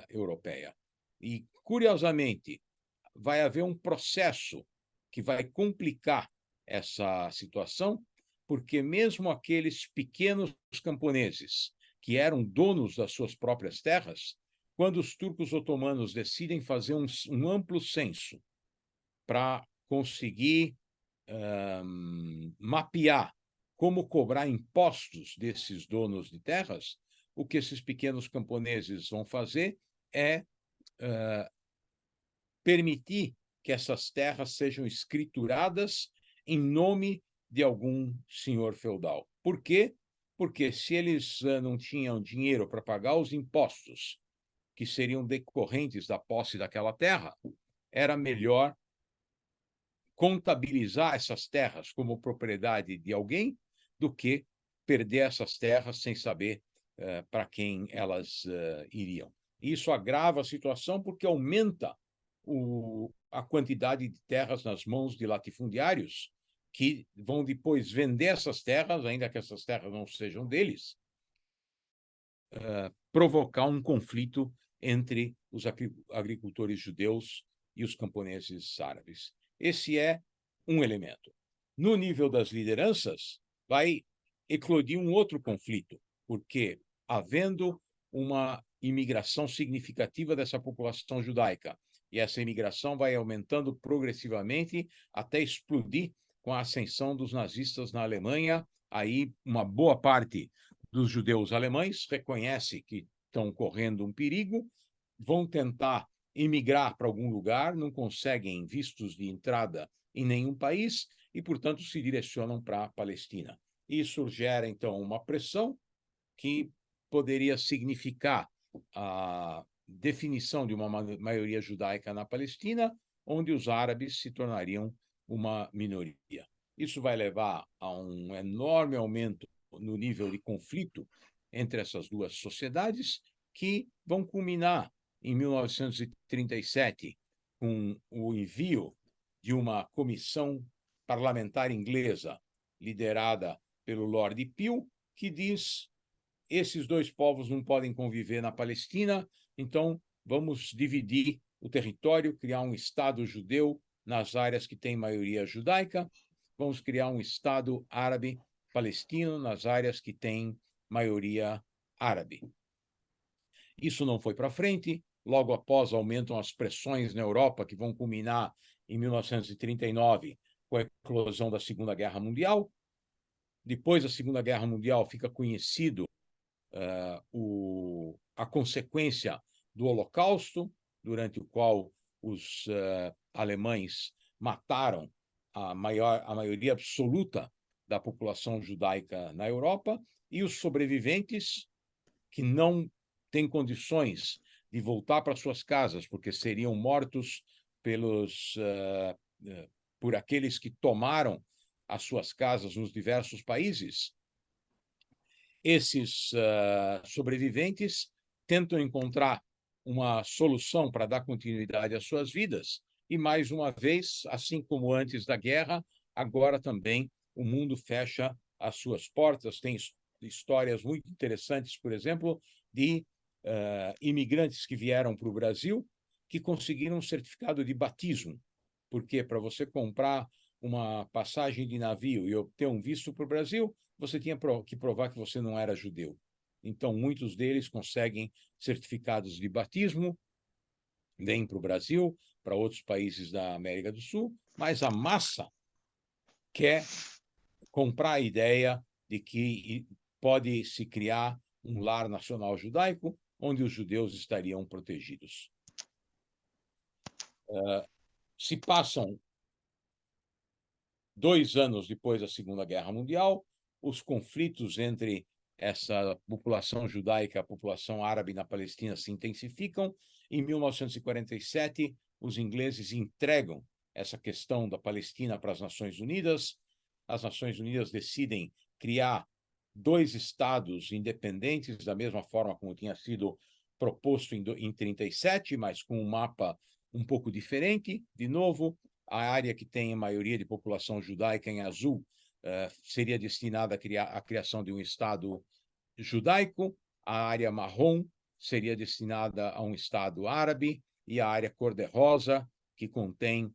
europeia. E, curiosamente, vai haver um processo que vai complicar essa situação, porque mesmo aqueles pequenos camponeses que eram donos das suas próprias terras, quando os turcos otomanos decidem fazer um amplo censo para conseguir mapear como cobrar impostos desses donos de terras, o que esses pequenos camponeses vão fazer é permitir que essas terras sejam escrituradas em nome de algum senhor feudal. Por quê? Porque se eles não tinham dinheiro para pagar os impostos que seriam decorrentes da posse daquela terra, era melhor contabilizar essas terras como propriedade de alguém do que perder essas terras sem saber para quem elas iriam. Isso agrava a situação porque aumenta a quantidade de terras nas mãos de latifundiários, que vão depois vender essas terras, ainda que essas terras não sejam deles, provocar um conflito entre os agricultores judeus e os camponeses árabes. Esse é um elemento. No nível das lideranças, vai eclodir um outro conflito, porque, havendo uma imigração significativa dessa população judaica, e essa imigração vai aumentando progressivamente até explodir com a ascensão dos nazistas na Alemanha, aí uma boa parte dos judeus alemães reconhece que estão correndo um perigo, vão tentar emigrar para algum lugar, não conseguem vistos de entrada em nenhum país e, portanto, se direcionam para a Palestina. Isso gera, então, uma pressão que poderia significar a definição de uma maioria judaica na Palestina, onde os árabes se tornariam uma minoria. Isso vai levar a um enorme aumento no nível de conflito entre essas duas sociedades, que vão culminar em 1937 com o envio de uma comissão parlamentar inglesa liderada pelo Lord Peel, que diz: esses dois povos não podem conviver na Palestina, então vamos dividir o território, criar um Estado judeu nas áreas que têm maioria judaica, vamos criar um Estado árabe palestino nas áreas que têm maioria árabe. Isso não foi para frente, logo após aumentam as pressões na Europa, que vão culminar em 1939, com a eclosão da Segunda Guerra Mundial. Depois da Segunda Guerra Mundial, fica conhecido a consequência do Holocausto, durante o qual os alemães mataram a maioria absoluta da população judaica na Europa, e os sobreviventes, que não têm condições de voltar para suas casas, porque seriam mortos por aqueles que tomaram as suas casas nos diversos países. Esses sobreviventes tentam encontrar uma solução para dar continuidade às suas vidas, e, mais uma vez, assim como antes da guerra, agora também o mundo fecha as suas portas. Tem histórias muito interessantes, por exemplo, de imigrantes que vieram para o Brasil, que conseguiram um certificado de batismo, porque para você comprar uma passagem de navio e obter um visto para o Brasil, você tinha que provar que você não era judeu. Então, muitos deles conseguem certificados de batismo, vêm para o Brasil, para outros países da América do Sul, mas a massa quer comprar a ideia de que pode se criar um lar nacional judaico, onde os judeus estariam protegidos. Se passam 2 anos depois da Segunda Guerra Mundial, os conflitos entre essa população judaica e a população árabe na Palestina se intensificam. Em 1947, os ingleses entregam essa questão da Palestina para as Nações Unidas. As Nações Unidas decidem criar 2 estados independentes, da mesma forma como tinha sido proposto em 1937, mas com um mapa um pouco diferente. De novo, a área que tem a maioria de população judaica, em azul, seria destinada à criação de um Estado judaico, a área marrom seria destinada a um Estado árabe, e a área cor-de-rosa, que contém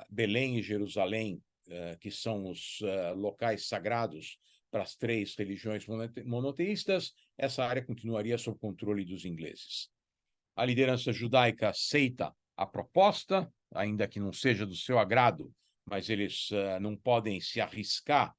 Belém e Jerusalém, que são os locais sagrados para as 3 religiões monoteístas, essa área continuaria sob controle dos ingleses. A liderança judaica aceita a proposta, ainda que não seja do seu agrado, mas eles não podem se arriscar,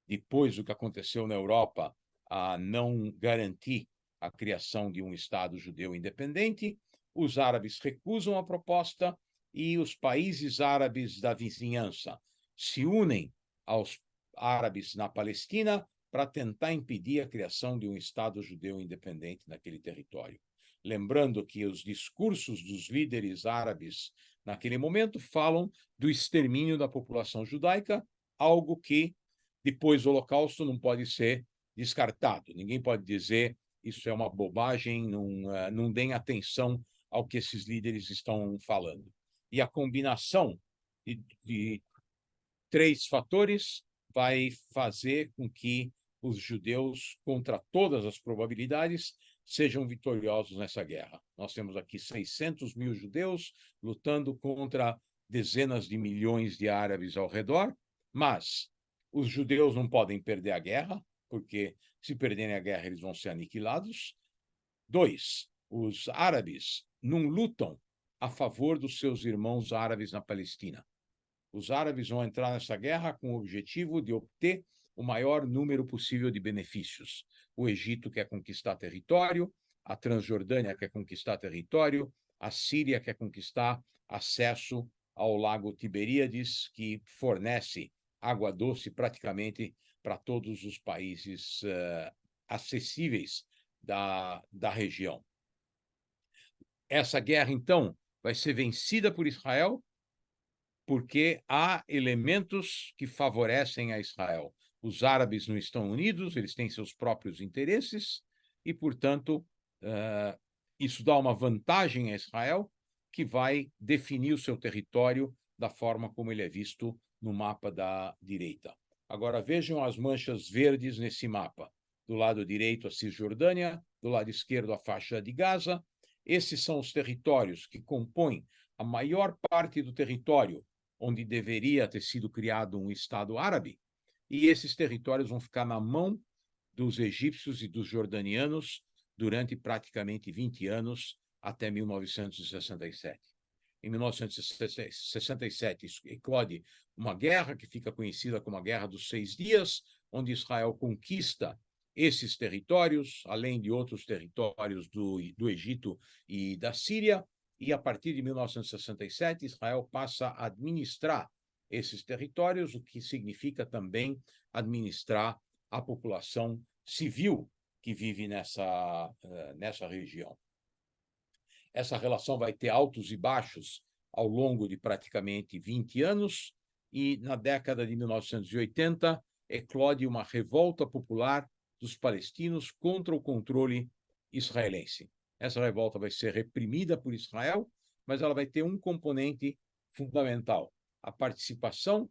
depois do que aconteceu na Europa, a não garantir a criação de um Estado judeu independente. Os árabes recusam a proposta e os países árabes da vizinhança se unem aos árabes na Palestina para tentar impedir a criação de um Estado judeu independente naquele território. Lembrando que os discursos dos líderes árabes naquele momento falam do extermínio da população judaica, algo que, depois do Holocausto, não pode ser descartado. Ninguém pode dizer isso é uma bobagem, não deem atenção ao que esses líderes estão falando. E a combinação de três fatores vai fazer com que os judeus, contra todas as probabilidades, sejam vitoriosos nessa guerra. Nós temos aqui 600 mil judeus lutando contra dezenas de milhões de árabes ao redor, mas os judeus não podem perder a guerra, porque se perderem a guerra eles vão ser aniquilados. 2, os árabes não lutam a favor dos seus irmãos árabes na Palestina. Os árabes vão entrar nessa guerra com o objetivo de obter o maior número possível de benefícios. O Egito quer conquistar território, a Transjordânia quer conquistar território, a Síria quer conquistar acesso ao lago Tiberíades, que fornece água doce praticamente para todos os países acessíveis da região. Essa guerra, então, vai ser vencida por Israel porque há elementos que favorecem a Israel. Os árabes não estão unidos, eles têm seus próprios interesses e, portanto, isso dá uma vantagem a Israel que vai definir o seu território da forma como ele é visto no mapa da direita. Agora, vejam as manchas verdes nesse mapa. Do lado direito, a Cisjordânia, do lado esquerdo, a faixa de Gaza. Esses são os territórios que compõem a maior parte do território onde deveria ter sido criado um Estado árabe, e esses territórios vão ficar na mão dos egípcios e dos jordanianos durante praticamente 20 anos, até 1967. Em 1967, eclode uma guerra que fica conhecida como a Guerra dos 6 Dias, onde Israel conquista esses territórios, além de outros territórios do Egito e da Síria, e a partir de 1967, Israel passa a administrar esses territórios, o que significa também administrar a população civil que vive nessa região. Essa relação vai ter altos e baixos ao longo de praticamente 20 anos, e na década de 1980 eclode uma revolta popular dos palestinos contra o controle israelense. Essa revolta vai ser reprimida por Israel, mas ela vai ter um componente fundamental: a participação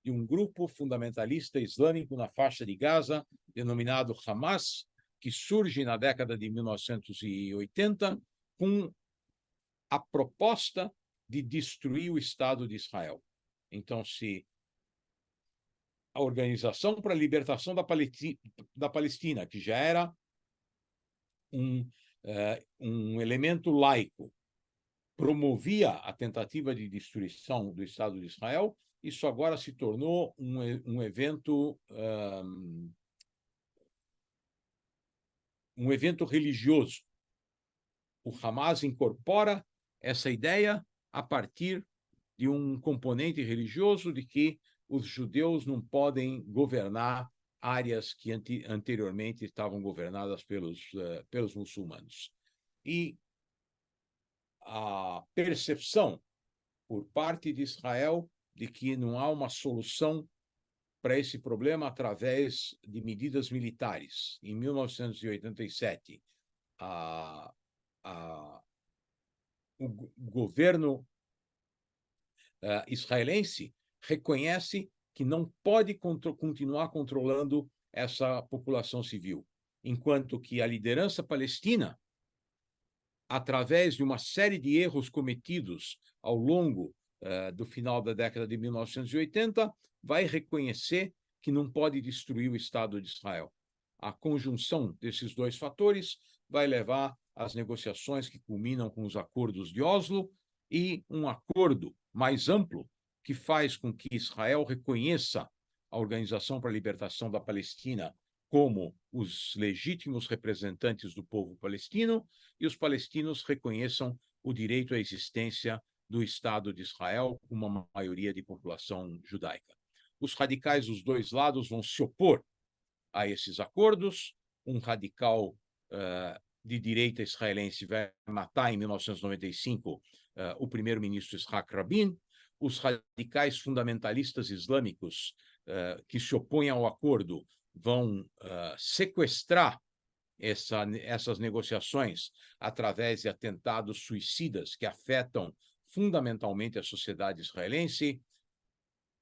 de um grupo fundamentalista islâmico na faixa de Gaza, denominado Hamas, que surge na década de 1980 com a proposta de destruir o Estado de Israel. Então, se a Organização para a Libertação da Palestina, que já era um elemento laico, promovia a tentativa de destruição do Estado de Israel, isso agora se tornou um evento religioso. O Hamas incorpora essa ideia a partir de um componente religioso de que os judeus não podem governar áreas que anteriormente estavam governadas pelos muçulmanos. E a percepção por parte de Israel de que não há uma solução para esse problema através de medidas militares. Em 1987, o governo israelense reconhece que não pode continuar controlando essa população civil, enquanto que a liderança palestina, através de uma série de erros cometidos ao longo do final da década de 1980, vai reconhecer que não pode destruir o Estado de Israel. A conjunção desses dois fatores vai levar às negociações que culminam com os acordos de Oslo e um acordo mais amplo que faz com que Israel reconheça a Organização para a Libertação da Palestina como os legítimos representantes do povo palestino e os palestinos reconheçam o direito à existência do Estado de Israel com uma maioria de população judaica. Os radicais dos dois lados vão se opor a esses acordos. Um radical de direita israelense vai matar em 1995 o primeiro-ministro Yitzhak Rabin. Os radicais fundamentalistas islâmicos que se opõem ao acordo vão sequestrar essas negociações através de atentados suicidas que afetam fundamentalmente a sociedade israelense.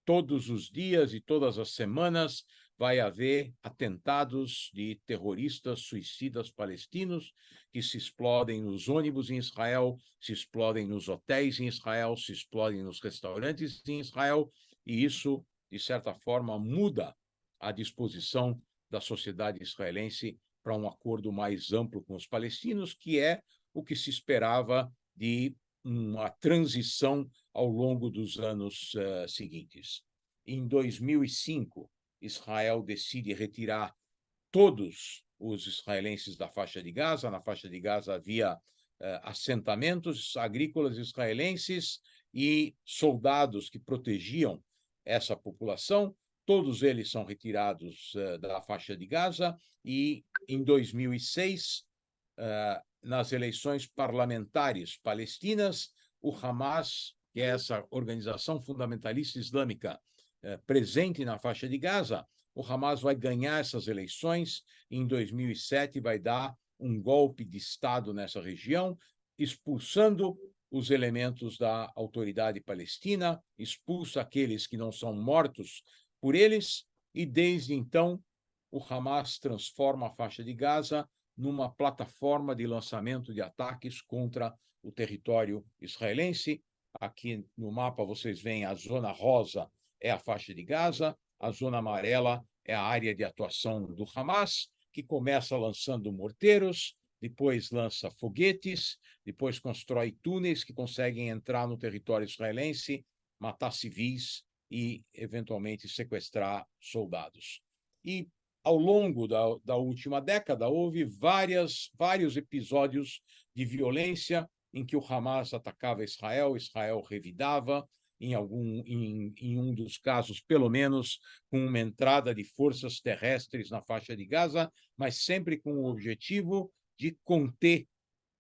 Todos os dias e todas as semanas vai haver atentados de terroristas suicidas palestinos que se explodem nos ônibus em Israel, se explodem nos hotéis em Israel, se explodem nos restaurantes em Israel, e isso, de certa forma, muda a disposição da sociedade israelense para um acordo mais amplo com os palestinos, que é o que se esperava de uma transição ao longo dos anos seguintes. Em 2005, Israel decide retirar todos os israelenses da faixa de Gaza. Na faixa de Gaza havia assentamentos agrícolas israelenses e soldados que protegiam essa população. Todos eles são retirados da faixa de Gaza e, em 2006, nas eleições parlamentares palestinas, o Hamas, que é essa organização fundamentalista islâmica presente na faixa de Gaza, o Hamas vai ganhar essas eleições. Em 2007, vai dar um golpe de Estado nessa região, expulsando os elementos da autoridade palestina, expulsa aqueles que não são mortos por eles, e desde então o Hamas transforma a faixa de Gaza numa plataforma de lançamento de ataques contra o território israelense. Aqui no mapa vocês veem a zona rosa é a faixa de Gaza, a zona amarela é a área de atuação do Hamas, que começa lançando morteiros, depois lança foguetes, depois constrói túneis que conseguem entrar no território israelense, matar civis e, eventualmente, sequestrar soldados. E, ao longo da última década, houve vários episódios de violência em que o Hamas atacava Israel, Israel revidava, em um dos casos, pelo menos, com uma entrada de forças terrestres na faixa de Gaza, mas sempre com o objetivo de conter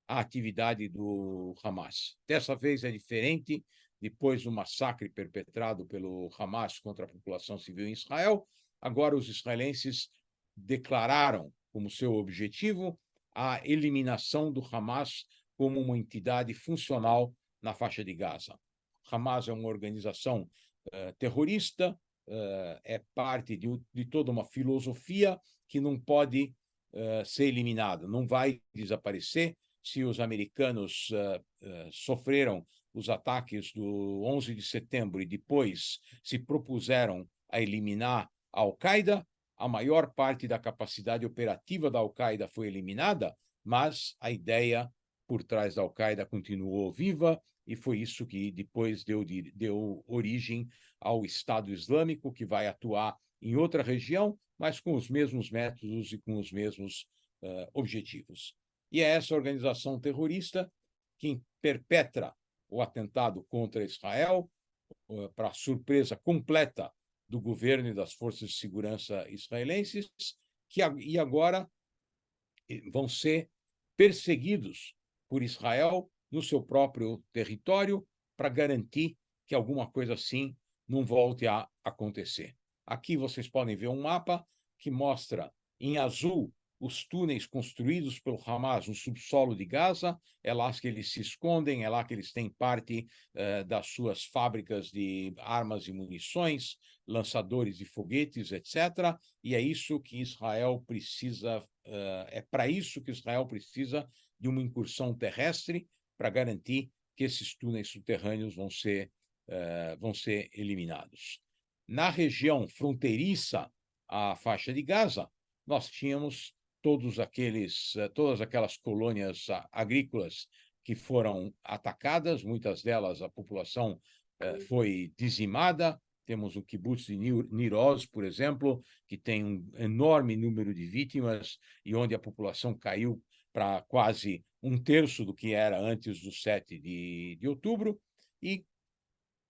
a atividade do Hamas. Dessa vez é diferente. Depois do massacre perpetrado pelo Hamas contra a população civil em Israel, agora os israelenses declararam como seu objetivo a eliminação do Hamas como uma entidade funcional na faixa de Gaza. Hamas é uma organização terrorista, é parte de toda uma filosofia que não pode ser eliminada, não vai desaparecer. Se os americanos sofreram os ataques do 11 de setembro e depois se propuseram a eliminar a Al-Qaeda, a maior parte da capacidade operativa da Al-Qaeda foi eliminada, mas a ideia por trás da Al-Qaeda continuou viva, e foi isso que depois deu origem ao Estado Islâmico, que vai atuar em outra região, mas com os mesmos métodos e com os mesmos objetivos. E é essa organização terrorista que perpetra o atentado contra Israel, para surpresa completa do governo e das forças de segurança israelenses, e agora vão ser perseguidos por Israel no seu próprio território para garantir que alguma coisa assim não volte a acontecer. Aqui vocês podem ver um mapa que mostra em azul os túneis construídos pelo Hamas no subsolo de Gaza. É lá que eles se escondem, é lá que eles têm parte das suas fábricas de armas e munições, lançadores de foguetes, etc. E é isso que Israel precisa, é para isso que Israel precisa de uma incursão terrestre para garantir que esses túneis subterrâneos vão ser eliminados. Na região fronteiriça à faixa de Gaza, nós tínhamos todas aquelas colônias agrícolas que foram atacadas, muitas delas a população foi dizimada. Temos o kibbutz de Nir Oz, por exemplo, que tem um enorme número de vítimas e onde a população caiu para quase um terço do que era antes do 7 de outubro. E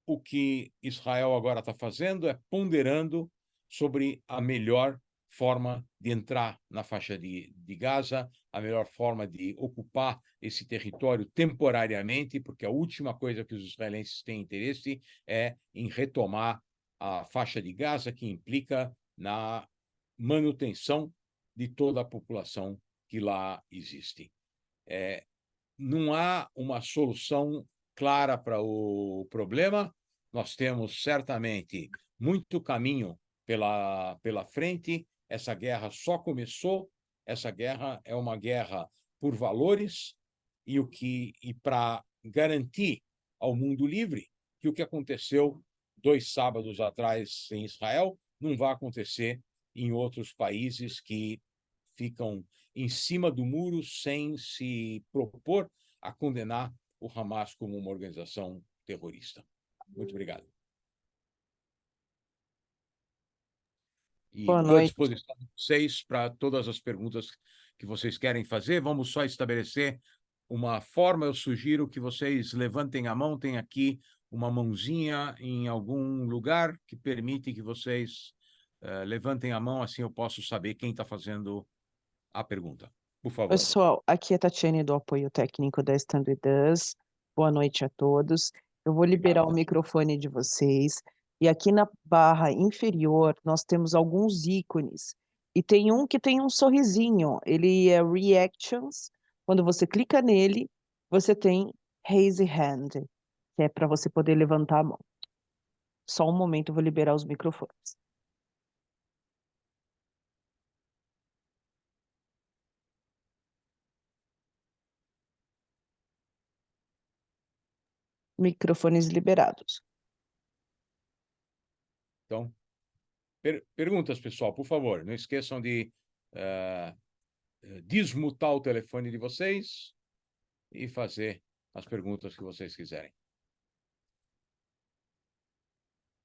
o que Israel agora está fazendo é ponderando sobre a melhor forma de entrar na faixa de Gaza, a melhor forma de ocupar esse território temporariamente, porque a última coisa que os israelenses têm interesse é em retomar a faixa de Gaza, que implica na manutenção de toda a população que lá existe. Não há uma solução clara para o problema. Nós temos certamente muito caminho pela frente. Essa guerra só começou. Essa guerra é uma guerra por valores e para garantir ao mundo livre que o que aconteceu 2 sábados atrás em Israel não vai acontecer em outros países que ficam em cima do muro sem se propor a condenar o Hamas como uma organização terrorista. Muito obrigado. E Boa estou à noite. disposição de vocês para todas as perguntas que vocês querem fazer. Vamos só estabelecer uma forma. Eu sugiro que vocês levantem a mão. Tem aqui uma mãozinha em algum lugar que permite que vocês levantem a mão, assim eu posso saber quem está fazendo a pergunta. Por favor. Pessoal, aqui é a Tatiane do apoio técnico da Standard Us. Boa noite a todos. Eu vou liberar Obrigado, o Tatiana. microfone de vocês. E aqui na barra inferior, nós temos alguns ícones. E tem um que tem um sorrisinho. Ele é Reactions. Quando você clica nele, você tem Raise Hand, que é para você poder levantar a mão. Só um momento, eu vou liberar os microfones. Microfones liberados. Então, perguntas, pessoal, por favor. Não esqueçam de desmutar o telefone de vocês e fazer as perguntas que vocês quiserem.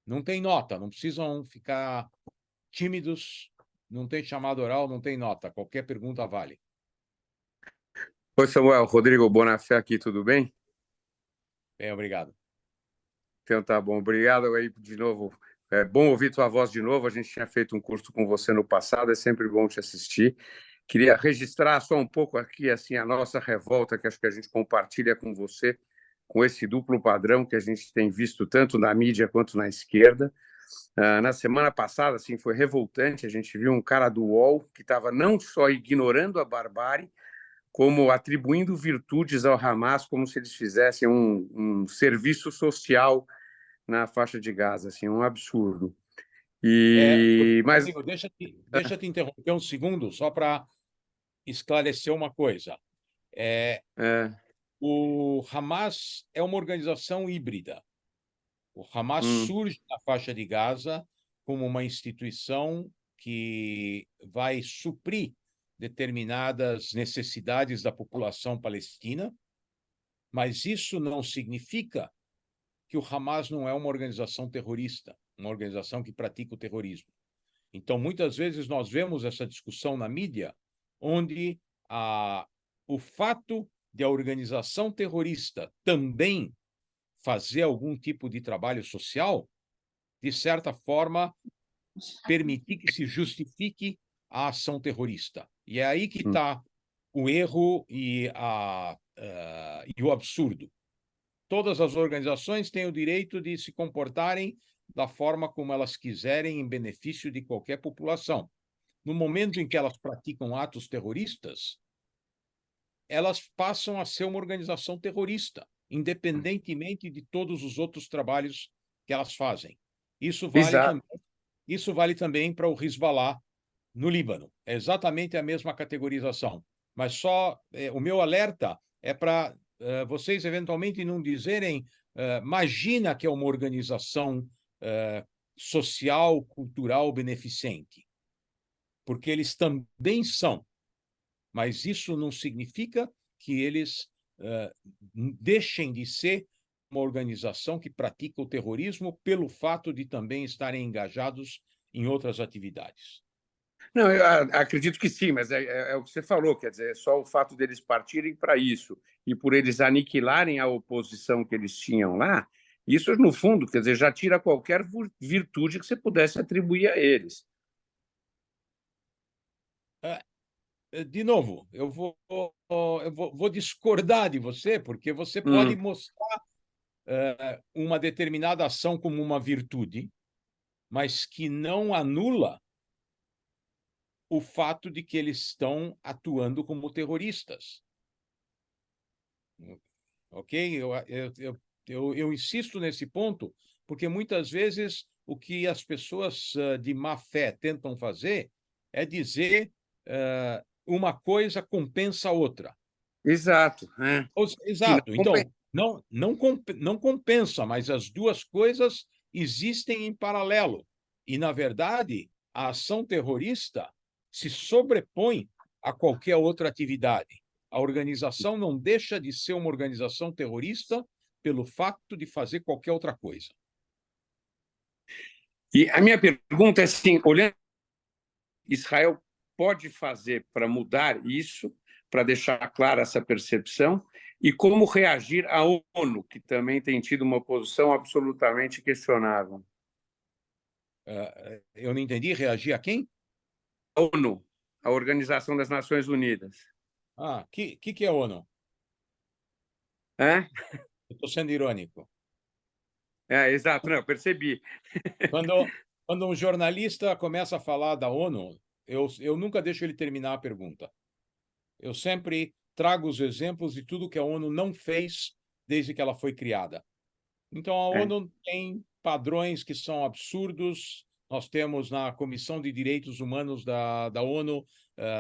Não tem nota, não precisam ficar tímidos, não tem chamada oral, não tem nota. Qualquer pergunta vale. Oi, Samuel. Rodrigo Bonafé aqui, tudo bem? Bem, obrigado. Então tá bom, obrigado aí de novo. É bom ouvir tua voz de novo. A gente tinha feito um curso com você no passado, é sempre bom te assistir. Queria registrar só um pouco aqui assim a nossa revolta, que acho que a gente compartilha com você, com esse duplo padrão que a gente tem visto tanto na mídia quanto na esquerda. Na semana passada, assim, foi revoltante. A gente viu um cara do UOL que estava não só ignorando a barbárie, como atribuindo virtudes ao Hamas, como se eles fizessem um serviço social na faixa de Gaza, assim, um absurdo. Mas Rodrigo, deixa te interromper um segundo, só para esclarecer uma coisa. O Hamas é uma organização híbrida. O Hamas surge na faixa de Gaza como uma instituição que vai suprir determinadas necessidades da população palestina, mas isso não significa que o Hamas não é uma organização terrorista, uma organização que pratica o terrorismo. Então, muitas vezes nós vemos essa discussão na mídia, onde o fato de a organização terrorista também fazer algum tipo de trabalho social, de certa forma, permitir que se justifique a ação terrorista. E é aí que está o erro e o absurdo. Todas as organizações têm o direito de se comportarem da forma como elas quiserem, em benefício de qualquer população. No momento em que elas praticam atos terroristas, elas passam a ser uma organização terrorista, independentemente de todos os outros trabalhos que elas fazem. Isso vale também para o Hezbollah no Líbano. É exatamente a mesma categorização. Mas só o meu alerta é para vocês eventualmente não dizerem imagina que é uma organização social, cultural, beneficente. Porque eles também são. Mas isso não significa que eles deixem de ser uma organização que pratica o terrorismo pelo fato de também estarem engajados em outras atividades. Não, eu acredito que sim, mas é o que você falou, quer dizer, é só o fato deles partirem para isso e por eles aniquilarem a oposição que eles tinham lá, isso, no fundo, quer dizer, já tira qualquer virtude que você pudesse atribuir a eles. De novo, eu vou discordar de você, porque você pode mostrar uma determinada ação como uma virtude, mas que não anula o fato de que eles estão atuando como terroristas. ok? Eu insisto nesse ponto, porque muitas vezes o que as pessoas de má fé tentam fazer é dizer uma coisa compensa a outra. Exato. Que Exato. Então, não compensa, mas as duas coisas existem em paralelo. E, na verdade, a ação terrorista se sobrepõe a qualquer outra atividade. A organização não deixa de ser uma organização terrorista pelo fato de fazer qualquer outra coisa. E a minha pergunta é assim, olhando, Israel pode fazer para mudar isso, para deixar clara essa percepção, e como reagir à ONU, que também tem tido uma posição absolutamente questionável. Eu não entendi. Reagir a quem? A ONU, a Organização das Nações Unidas. Que é a ONU? É? Estou sendo irônico. Exato, não, eu percebi. Quando um jornalista começa a falar da ONU, eu nunca deixo ele terminar a pergunta. Eu sempre trago os exemplos de tudo que a ONU não fez desde que ela foi criada. Então, a ONU tem padrões que são absurdos. Nós temos na Comissão de Direitos Humanos da ONU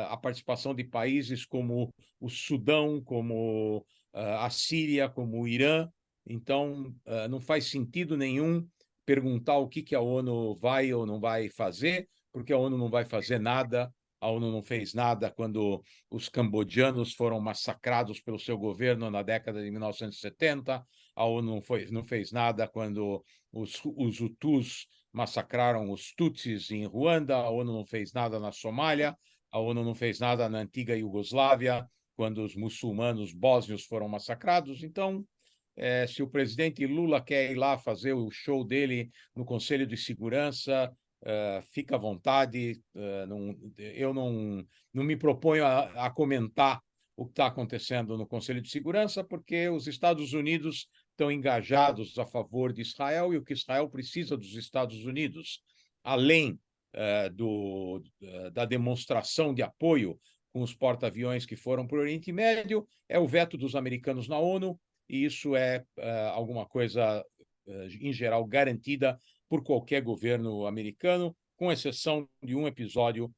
a participação de países como o Sudão, como a Síria, como o Irã. Então, não faz sentido nenhum perguntar o que a ONU vai ou não vai fazer, porque a ONU não vai fazer nada. A ONU não fez nada quando os cambodjanos foram massacrados pelo seu governo na década de 1970. A ONU não fez nada quando os Hutus massacraram os Tutsis em Ruanda. A ONU não fez nada na Somália. A ONU não fez nada na antiga Iugoslávia, quando os muçulmanos bósnios foram massacrados. Então, se o presidente Lula quer ir lá fazer o show dele no Conselho de Segurança, fica à vontade. Eu não me proponho a comentar o que está acontecendo no Conselho de Segurança, porque os Estados Unidos estão engajados a favor de Israel, e o que Israel precisa dos Estados Unidos, além da demonstração de apoio com os porta-aviões que foram para o Oriente Médio, é o veto dos americanos na ONU, e isso é alguma coisa, em geral, garantida por qualquer governo americano, com exceção de um episódio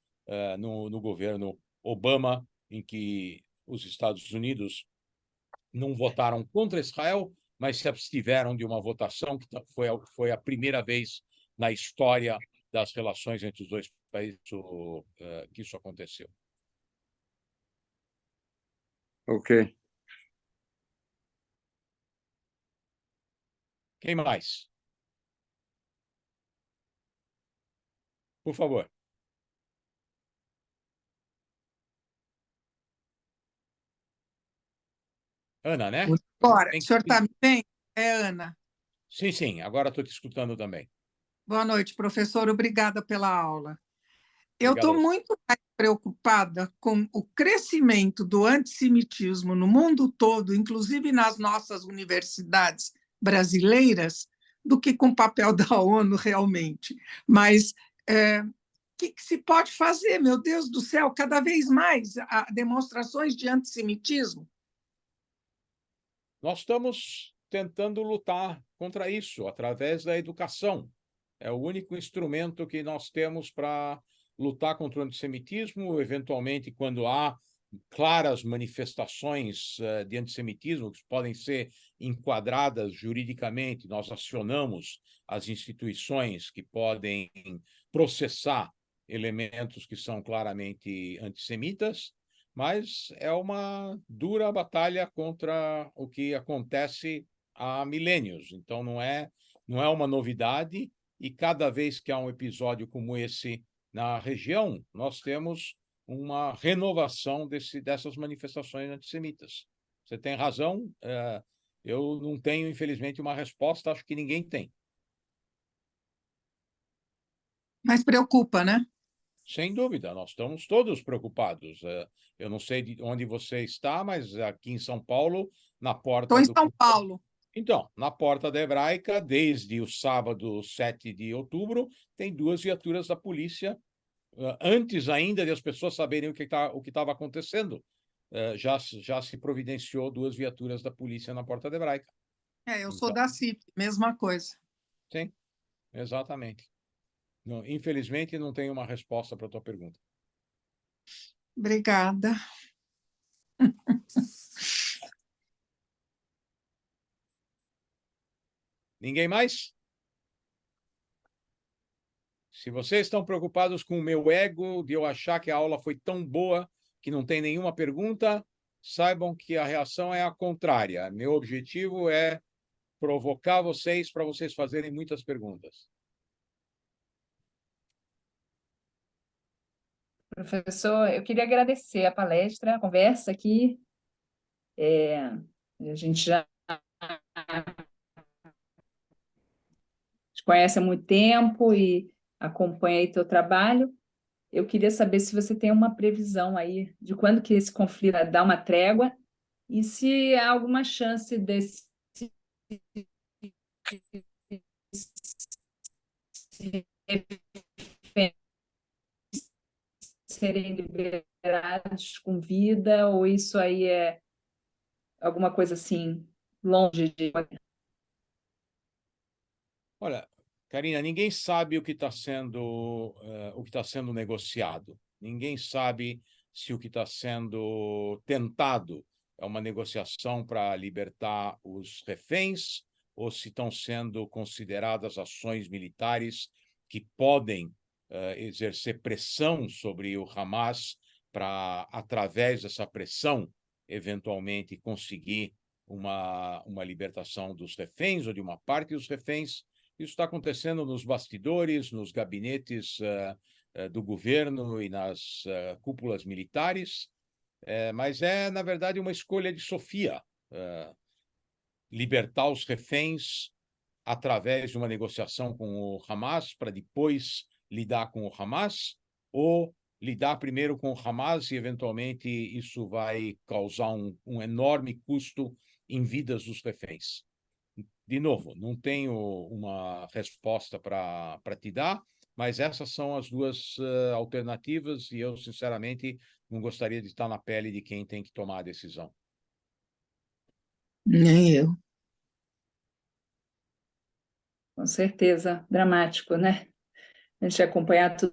no governo Obama, em que os Estados Unidos não votaram contra Israel, mas se abstiveram de uma votação que foi a primeira vez na história das relações entre os dois países que isso aconteceu. Ok. Quem mais? Por favor. Ana, né? Bora, o senhor está me bem? É Ana. Sim, sim, agora estou te escutando também. Boa noite, professor. Obrigada pela aula. Eu estou Obrigado. muito mais preocupada com o crescimento do antissemitismo no mundo todo, inclusive nas nossas universidades brasileiras, do que com o papel da ONU realmente. Mas o que se pode fazer, meu Deus do céu, cada vez mais demonstrações de antissemitismo? Nós estamos tentando lutar contra isso através da educação. É o único instrumento que nós temos para lutar contra o antissemitismo. Eventualmente, quando há claras manifestações de antissemitismo que podem ser enquadradas juridicamente, nós acionamos as instituições que podem processar elementos que são claramente antissemitas, mas é uma dura batalha contra o que acontece há milênios. Então, não é uma novidade, e cada vez que há um episódio como esse na região, nós temos uma renovação dessas manifestações antissemitas. Você tem razão, eu não tenho, infelizmente, uma resposta, acho que ninguém tem. Mas preocupa, né? Sem dúvida, nós estamos todos preocupados. Eu não sei de onde você está, mas aqui em São Paulo, na porta Estou em São Paulo. Então, na porta da Hebraica, desde o sábado 7 de outubro, tem 2 viaturas da polícia, antes ainda de as pessoas saberem o que estava acontecendo. já se providenciou 2 viaturas da polícia na Porta de Hebraica. Eu sou Então, da CIP, mesma coisa. sim, exatamente. Não, infelizmente, não tenho uma resposta para a tua pergunta. Obrigada. Ninguém mais? Se vocês estão preocupados com o meu ego, de eu achar que a aula foi tão boa que não tem nenhuma pergunta, saibam que a reação é a contrária. Meu objetivo é provocar vocês para vocês fazerem muitas perguntas. Professor, eu queria agradecer a palestra, a conversa aqui. A gente já te conhece há muito tempo e acompanha aí teu trabalho. Eu queria saber se você tem uma previsão aí de quando que esse conflito vai dar uma trégua e se há alguma chance desse serem liberados com vida, ou isso aí é alguma coisa assim, longe de... Olha, Karina, ninguém sabe o que está sendo negociado. Ninguém sabe se o que está sendo tentado é uma negociação para libertar os reféns ou se estão sendo consideradas ações militares que podem exercer pressão sobre o Hamas para, através dessa pressão, eventualmente conseguir uma libertação dos reféns ou de uma parte dos reféns. Isso está acontecendo nos bastidores, nos gabinetes do governo e nas cúpulas militares, mas é, na verdade, uma escolha de Sofia, libertar os reféns através de uma negociação com o Hamas para depois lidar com o Hamas, ou lidar primeiro com o Hamas e, eventualmente, isso vai causar um enorme custo em vidas dos reféns. De novo, não tenho uma resposta para te dar, mas essas são as 2 alternativas e eu, sinceramente, não gostaria de estar na pele de quem tem que tomar a decisão. Nem eu. Com certeza, dramático, né? A gente acompanhar tudo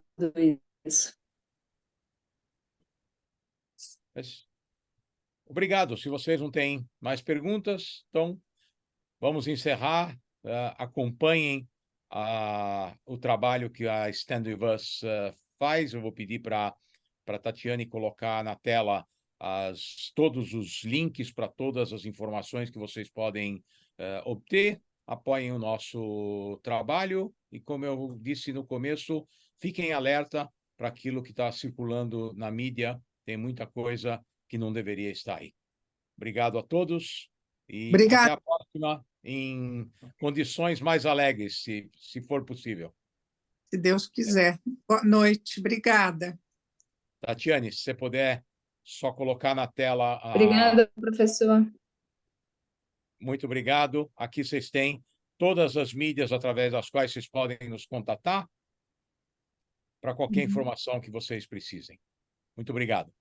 isso. Mas, obrigado. Se vocês não têm mais perguntas, então vamos encerrar. Acompanhem o trabalho que a Stand With Us faz. Eu vou pedir para a Tatiane colocar na tela todos os links para todas as informações que vocês podem obter. Apoiem o nosso trabalho e, como eu disse no começo, fiquem alerta para aquilo que está circulando na mídia. Tem muita coisa que não deveria estar aí. Obrigado a todos e até Obrigada. a próxima em condições mais alegres, se for possível. Se Deus quiser. Boa noite. Obrigada. Tatiane, se você puder só colocar na tela Obrigada, professor. Muito obrigado. Aqui vocês têm todas as mídias através das quais vocês podem nos contatar para qualquer informação que vocês precisem. Muito obrigado.